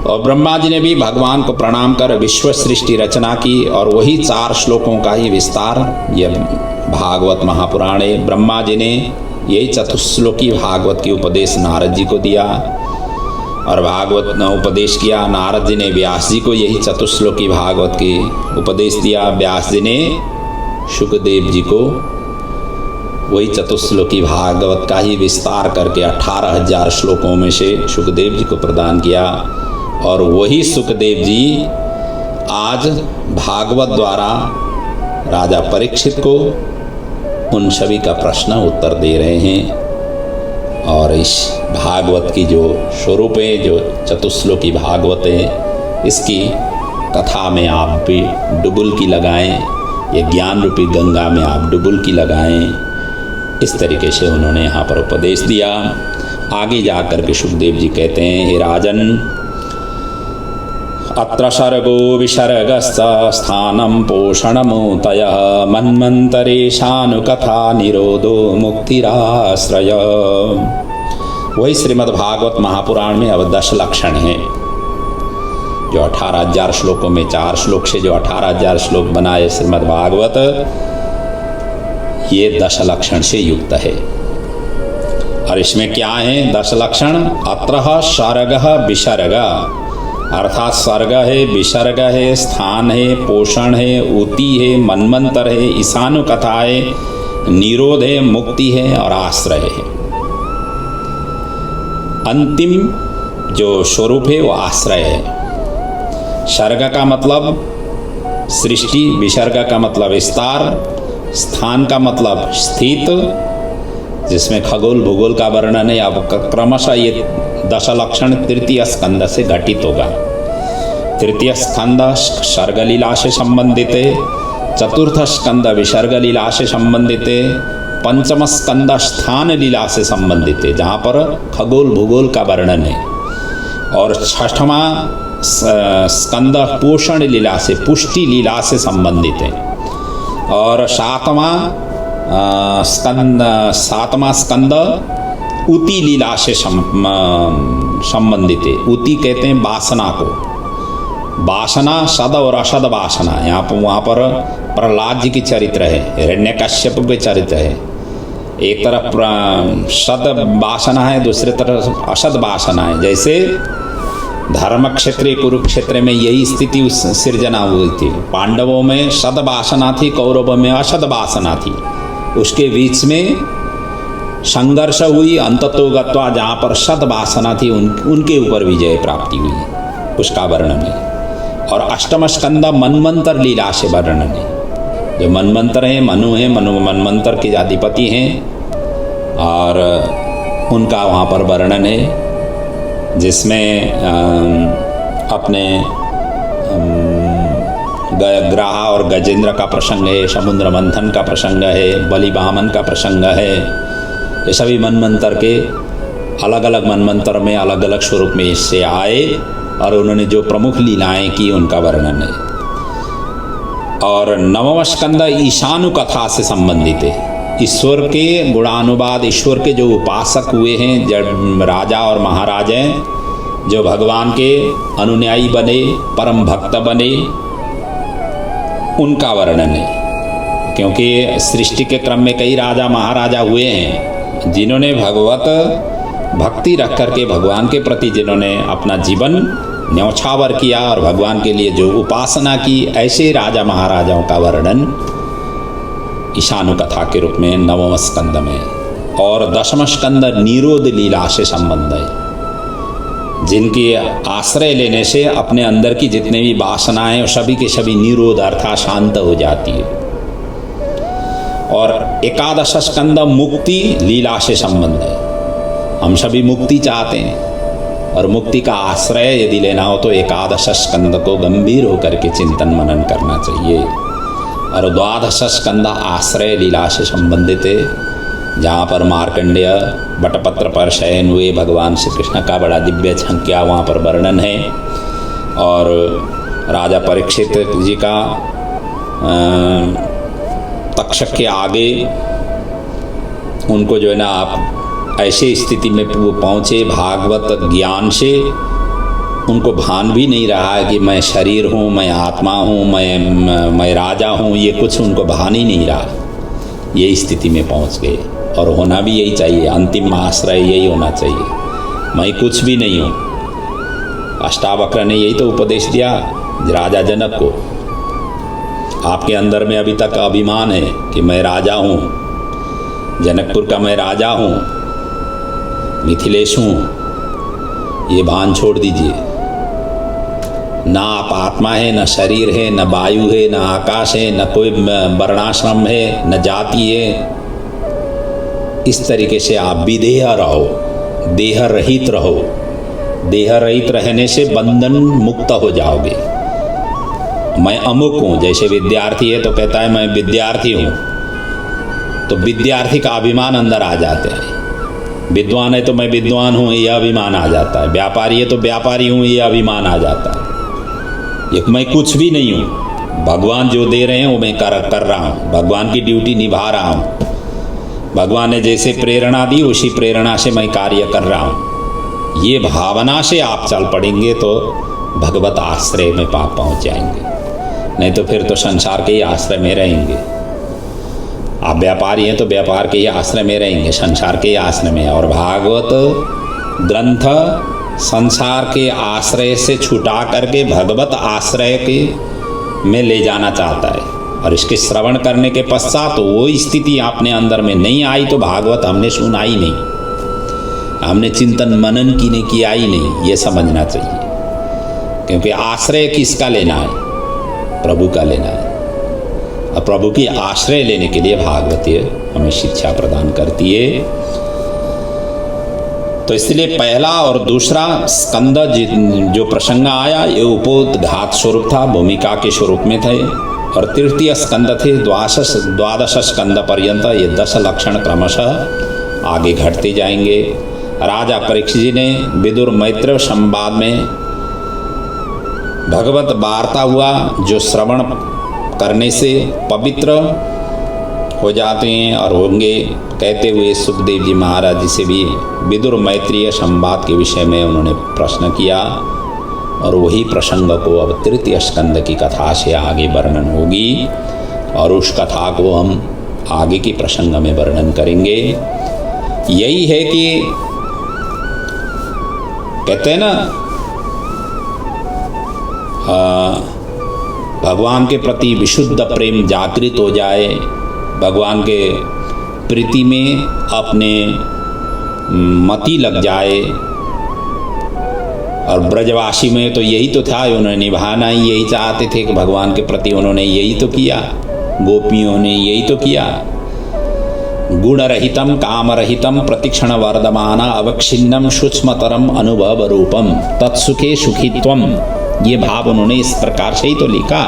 और ब्रह्मा जी ने भी भगवान को प्रणाम कर विश्व सृष्टि रचना की, और वही 4 श्लोकों का ही विस्तार यह भागवत महापुराण है। ब्रह्मा जी ने यही चतुश्लोकी भागवत की उपदेश नारद जी को दिया, और भागवत ने उपदेश किया। नारद जी ने व्यास जी को यही चतुश्लोकी भागवत की उपदेश दिया। व्यास जी ने शुकदेव जी को वही चतुश्लोकी भागवत का ही विस्तार करके 18,000 श्लोकों में से शुकदेव जी को प्रदान किया। और वही सुखदेव जी आज भागवत द्वारा राजा परीक्षित को उन सभी का प्रश्न उत्तर दे रहे हैं। और इस भागवत की जो स्वरूप है, जो चतुश्लोकी भागवत है, इसकी कथा में आप भी डुबुलकी लगाएं, ये ज्ञान रूपी गंगा में आप डुबुलकी लगाएं। इस तरीके से उन्होंने यहाँ पर उपदेश दिया। आगे जाकर के सुखदेव जी कहते हैं, हे राजन, अत्र सर्गो विसर्गश्च स्थानं पोषणमुतयः मन्वन्तरेशानुकथा निरोधो मुक्तिराश्रय। वही श्रीमद् भागवत महापुराण में अब 10 लक्षण हैं, जो 18,000 श्लोकों में 4 श्लोक से जो 18,000 श्लोक बनाए श्रीमद् भागवत, ये 10 लक्षण से युक्त है। और इसमें क्या है 10 लक्षण? अत्रः सर्गः विसर्गः, अर्थात सर्ग है, विसर्ग है, स्थान है, पोषण है, ऊति है, मन्वंतर है, ईशानु कथा है, निरोध है, मुक्ति है और आश्रय है। अंतिम जो स्वरूप है वो आश्रय है। सर्ग का मतलब सृष्टि, विसर्ग का मतलब विस्तार, स्थान का मतलब स्थित, जिसमें खगोल भूगोल का वर्णन है। अब क्रमशः ये 10 लक्षण तृतीय स्कंद से घटित होगा। तृतीय स्कंद सर्ग लीला से संबंधित है, चतुर्थ स्कंद विसर्ग लीला से संबंधित है, पंचम स्कंद स्थान लीला से संबंधित है, जहाँ पर खगोल भूगोल का वर्णन है, और छठवां स्कंद पोषण लीला से, पुष्टि लीला से संबंधित है, और सातवां स्कंद ऊति लीला से संबंधित है। ऊति कहते हैं वासना को। वासना सद और असद वासना, यहाँ पर वहाँ पर प्रहलाद जी की चरित्र है, हिरण्यकश्यप के चरित्र है। एक तरफ सद वासना है, दूसरी तरफ असद वासना है। जैसे धर्म क्षेत्र कुरुक्षेत्र में यही स्थिति सृजना हुई थी। पांडवों में सद वासना थी, कौरवों में असद वासना थी। उसके बीच में संघर्ष हुई, अंततो गत्वा जहाँ पर सद वासना थी उनके ऊपर विजय प्राप्ति हुई, उसका वर्णन है। और अष्टम स्कंद मनमंत्र लीला से वर्णन है। जो मनमंत्र हैं, मनु हैं, मनमंत्र के अधिपति हैं, और उनका वहाँ पर वर्णन है, जिसमें अपने ग्राह और गजेंद्र का प्रसंग है, समुद्र मंथन का प्रसंग है, बलि वामन का प्रसंग है। ये सभी मनमंत्र के अलग अलग मनमंत्र में अलग अलग स्वरूप में इससे आए, और उन्होंने जो प्रमुख लीलाएं की उनका वर्णन है। और नवम स्कंद ईशानु कथा से संबंधित है। ईश्वर के गुणानुवाद, ईश्वर के जो उपासक हुए हैं, जब राजा और महाराज हैं, जो भगवान के अनुयायी बने, परम भक्त बने, उनका वर्णन है। क्योंकि सृष्टि के क्रम में कई राजा महाराजा हुए हैं, जिन्होंने भगवत भक्ति रख करके भगवान के प्रति जिन्होंने अपना जीवन न्यौछावर किया और भगवान के लिए जो उपासना की, ऐसे राजा महाराजाओं का वर्णन ईशानु कथा के रूप में नवम स्कंद में। और दशम स्कंद निरोध लीला से संबंध है। जिनकी आश्रय लेने से अपने अंदर की जितने भी वासनाएं हैं सभी के सभी निरोध अर्थात शांत हो जाती है। और एकादश स्कंद मुक्ति लीला से संबंध है। हम सभी मुक्ति चाहते हैं और मुक्ति का आश्रय यदि लेना हो तो एकादश स्कंद को गंभीर होकर के चिंतन मनन करना चाहिए। और द्वादश स्कंद आश्रय लीला से संबंधित है, जहाँ पर मार्कंडेय बटपत्र पर शयन हुए भगवान श्री कृष्ण का बड़ा दिव्य झंकिया वहाँ पर वर्णन है। और राजा परीक्षित जी का तक्षक के आगे उनको जो है ना आप ऐसे स्थिति में वो पहुँचे भागवत ज्ञान से उनको भान भी नहीं रहा है कि मैं शरीर हूँ, मैं आत्मा हूँ, मैं राजा हूँ, ये कुछ उनको भान ही नहीं रहा। ये स्थिति में पहुँच गए और होना भी यही चाहिए। अंतिम आश्रय यही होना चाहिए, मैं कुछ भी नहीं हूँ। अष्टावक्र ने यही तो उपदेश दिया राजा जनक को। आपके अंदर में अभी तक अभिमान है कि मैं राजा हूँ, जनकपुर का मैं राजा हूँ, मिथिलेश हूँ, ये भान छोड़ दीजिए। ना आप आत्मा है, न शरीर है, न वायु है, न आकाश है, न कोई वर्णाश्रम है, न जाति है। इस तरीके से आप विदेह रहो, देह रहित रहो। देह रहित रहने से बंधन मुक्त हो जाओगे। मैं अमुक हूँ, जैसे विद्यार्थी है तो कहता है मैं विद्यार्थी हूँ, तो विद्यार्थी का अभिमान अंदर आ जाता है। विद्वान है तो मैं विद्वान हूँ, यह अभिमान आ जाता है। व्यापारी है तो व्यापारी हूँ, यह अभिमान आ जाता है। ये मैं कुछ भी नहीं हूँ, भगवान जो दे रहे हैं वो मैं कर रहा हूँ, भगवान की ड्यूटी निभा रहा हूँ। भगवान ने जैसे प्रेरणा दी उसी प्रेरणा से मैं कार्य कर रहा हूँ। ये भावना से आप चल पड़ेंगे तो भगवत आश्रय में पाप पहुँच जाएंगे, नहीं तो फिर तो संसार के ही आश्रय में रहेंगे। आप व्यापारी हैं तो व्यापार के ही आश्रय में रहेंगे, संसार के ही आश्रय में। और भागवत ग्रंथ संसार के आश्रय से छुटा करके भगवत आश्रय के में ले जाना चाहता है। और इसके श्रवण करने के पश्चात तो वो स्थिति आपने अंदर में नहीं आई तो भागवत हमने सुना ही नहीं, हमने चिंतन मनन की नहीं किया ही नहीं, ये समझना चाहिए। क्योंकि आश्रय किसका लेना है? प्रभु का लेना है। और प्रभु की आश्रय लेने के लिए भागवतीय हमें शिक्षा प्रदान करती है। तो इसलिए पहला और दूसरा स्कंद जो प्रसंग आया ये उपोद्घात स्वरूप था, भूमिका के स्वरूप में थे। और तृतीय स्कंद थे द्वादश स्कंद पर्यंत, ये 10 लक्षण क्रमशः आगे घटते जाएंगे। राजा परीक्षित जी ने विदुर मैत्र संवाद में भगवत वार्ता हुआ जो श्रवण करने से पवित्र हो जाते हैं और होंगे, कहते हुए सुखदेव जी महाराज जी से भी विदुर मैत्रीय संवाद के विषय में उन्होंने प्रश्न किया। और वही प्रसंग को अब तृतीय स्कंद की कथा से आगे वर्णन होगी और उस कथा को हम आगे के प्रसंग में वर्णन करेंगे। यही है कि कहते हैं ना भगवान के प्रति विशुद्ध प्रेम जागृत हो जाए, भगवान के प्रीति में अपने मति लग जाए। और ब्रजवासी में तो यही तो था, उन्होंने निभाना ही यही चाहते थे कि भगवान के प्रति उन्होंने यही तो किया, गोपियों ने यही तो किया। गुण रहितम काम रहितम प्रतिक्षण वर्धमाना अवक्षिन्नम सूक्ष्मतरम अनुभव रूपम तत्सुखे सुखित्वम, ये भाव उन्होंने इस प्रकार से ही तो लिखा।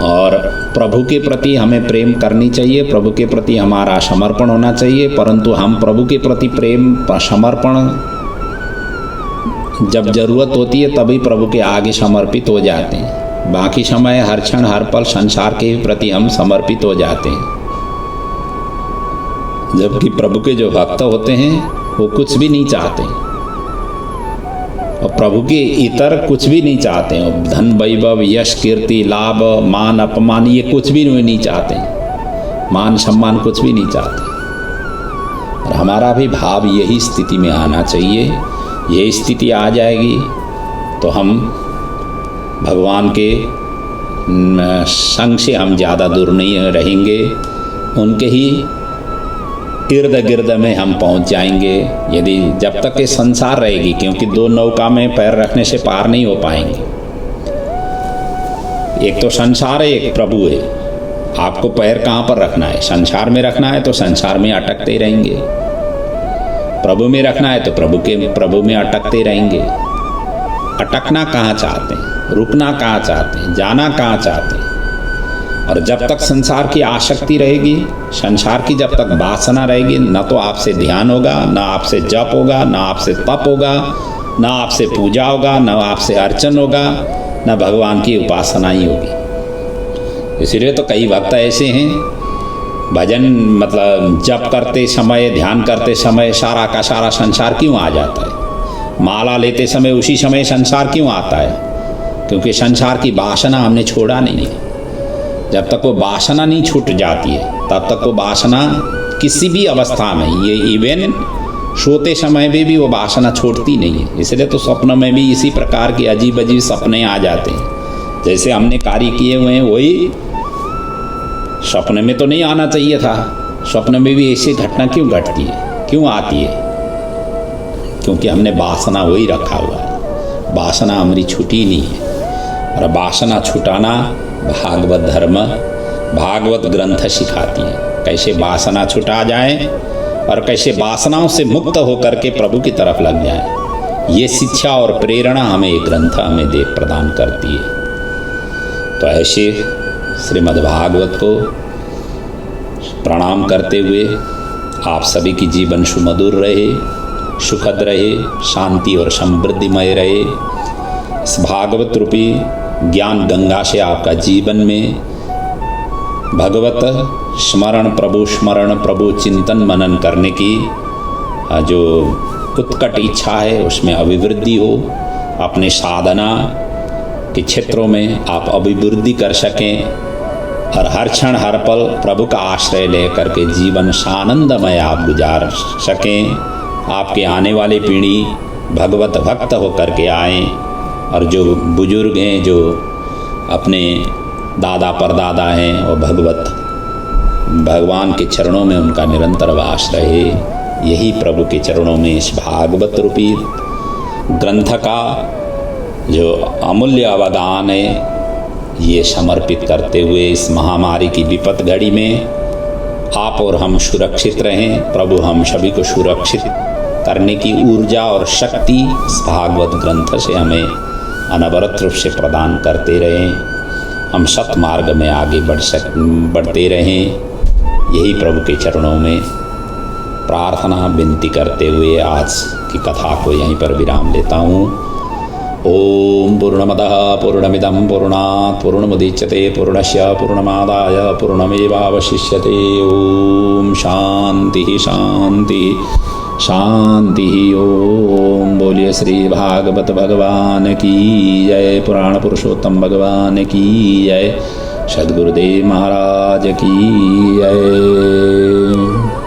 और प्रभु के प्रति हमें प्रेम करनी चाहिए, प्रभु के प्रति हमारा समर्पण होना चाहिए। परंतु हम प्रभु के प्रति प्रेम समर्पण जब जरूरत होती है तभी प्रभु के आगे समर्पित हो जाते हैं। बाकी समय हर क्षण हर पल संसार के प्रति हम समर्पित हो जाते हैं। जबकि प्रभु के जो भक्त होते हैं वो कुछ भी नहीं चाहते और प्रभु के इतर कुछ भी नहीं चाहते हैं। धन वैभव यश कीर्ति लाभ मान अपमान ये कुछ भी नहीं चाहते, मान सम्मान कुछ भी नहीं चाहते। और हमारा भी भाव यही स्थिति में आना चाहिए। यही स्थिति आ जाएगी तो हम भगवान के संग से हम ज़्यादा दूर नहीं रहेंगे, उनके ही इर्द गिर्द में हम पहुंच जाएंगे, यदि जब तक ये संसार रहेगी, क्योंकि दो नौका में पैर रखने से पार नहीं हो पाएंगे। एक तो संसार है, एक प्रभु है। आपको पैर कहाँ पर रखना है? संसार में रखना है तो संसार में अटकते रहेंगे, प्रभु में रखना है तो प्रभु में अटकते रहेंगे। अटकना कहाँ चाहते हैं, रुकना कहाँ चाहते हैं, जाना कहाँ चाहते हैं? और जब तक संसार की आसक्ति रहेगी, संसार की जब तक वासना रहेगी, न तो आपसे ध्यान होगा, न आपसे जप होगा, न आपसे तप होगा, न आपसे पूजा होगा, न आपसे अर्चन होगा, न भगवान की उपासना ही होगी। इसलिए तो कई भक्त ऐसे हैं, भजन मतलब जप करते समय, ध्यान करते समय सारा का सारा संसार क्यों आ जाता है? माला लेते समय उसी समय संसार क्यों आता है? क्योंकि संसार की वासना हमने छोड़ा नहीं है। जब तक वो वासना नहीं छूट जाती है, तब तक वो वासना किसी भी अवस्था में, ये इवन सोते समय में भी वो वासना छोड़ती नहीं है। इसलिए तो स्वप्न में भी इसी प्रकार के अजीब अजीब सपने आ जाते हैं। जैसे हमने कार्य किए हुए हैं वही स्वप्न में तो नहीं आना चाहिए था। स्वप्न में भी ऐसी घटना क्यों घटती है, क्यों आती है? क्योंकि हमने वासना वही रखा हुआ है, वासना हमारी छूटी नहीं है। और वासना छुटाना भागवत धर्म, भागवत ग्रंथ सिखाती है, कैसे वासना छुटा जाए और कैसे वासनाओं से मुक्त होकर के प्रभु की तरफ लग जाए। ये शिक्षा और प्रेरणा हमें ये ग्रंथ हमें दे प्रदान करती है। तो ऐसे श्रीमद् भागवत को प्रणाम करते हुए आप सभी की जीवन सुमधुर रहे, सुखद रहे, शांति और समृद्धिमय रहे। इस भागवत रूपी ज्ञान गंगा से आपका जीवन में भगवत स्मरण, प्रभु चिंतन मनन करने की जो उत्कट इच्छा है उसमें अभिवृद्धि हो। अपने साधना के क्षेत्रों में आप अभिवृद्धि कर सकें और हर क्षण हर पल प्रभु का आश्रय लेकर के जीवन सानंदमय आप गुजार सकें। आपके आने वाली पीढ़ी भगवत भक्त होकर के आएँ और जो बुजुर्ग हैं, जो अपने दादा परदादा हैं, और भगवान के चरणों में उनका निरंतर वास रहे। यही प्रभु के चरणों में इस भागवत रूपी ग्रंथ का जो अमूल्य अवदान है, ये समर्पित करते हुए इस महामारी की विपत घड़ी में आप और हम सुरक्षित रहें। प्रभु हम सभी को सुरक्षित करने की ऊर्जा और शक्ति इस भागवत ग्रंथ से हमें अनवरत रूप से प्रदान करते रहें। हम सतमार्ग में आगे बढ़ते रहें। यही प्रभु के चरणों में प्रार्थना विनती करते हुए आज की कथा को यहीं पर विराम लेता हूँ। ओम पूर्णमदः पूर्णमिदं पूर्णात् पूर्णमुदच्यते पूर्णस्य पूर्णमादाय पूर्णमेवावशिष्यते। ओम शांति शांति शांति। ओम बोलिए श्री भागवत भगवान की जय, पुराण पुरुषोत्तम भगवान की जय, सद्गुरुदेव महाराज की जय।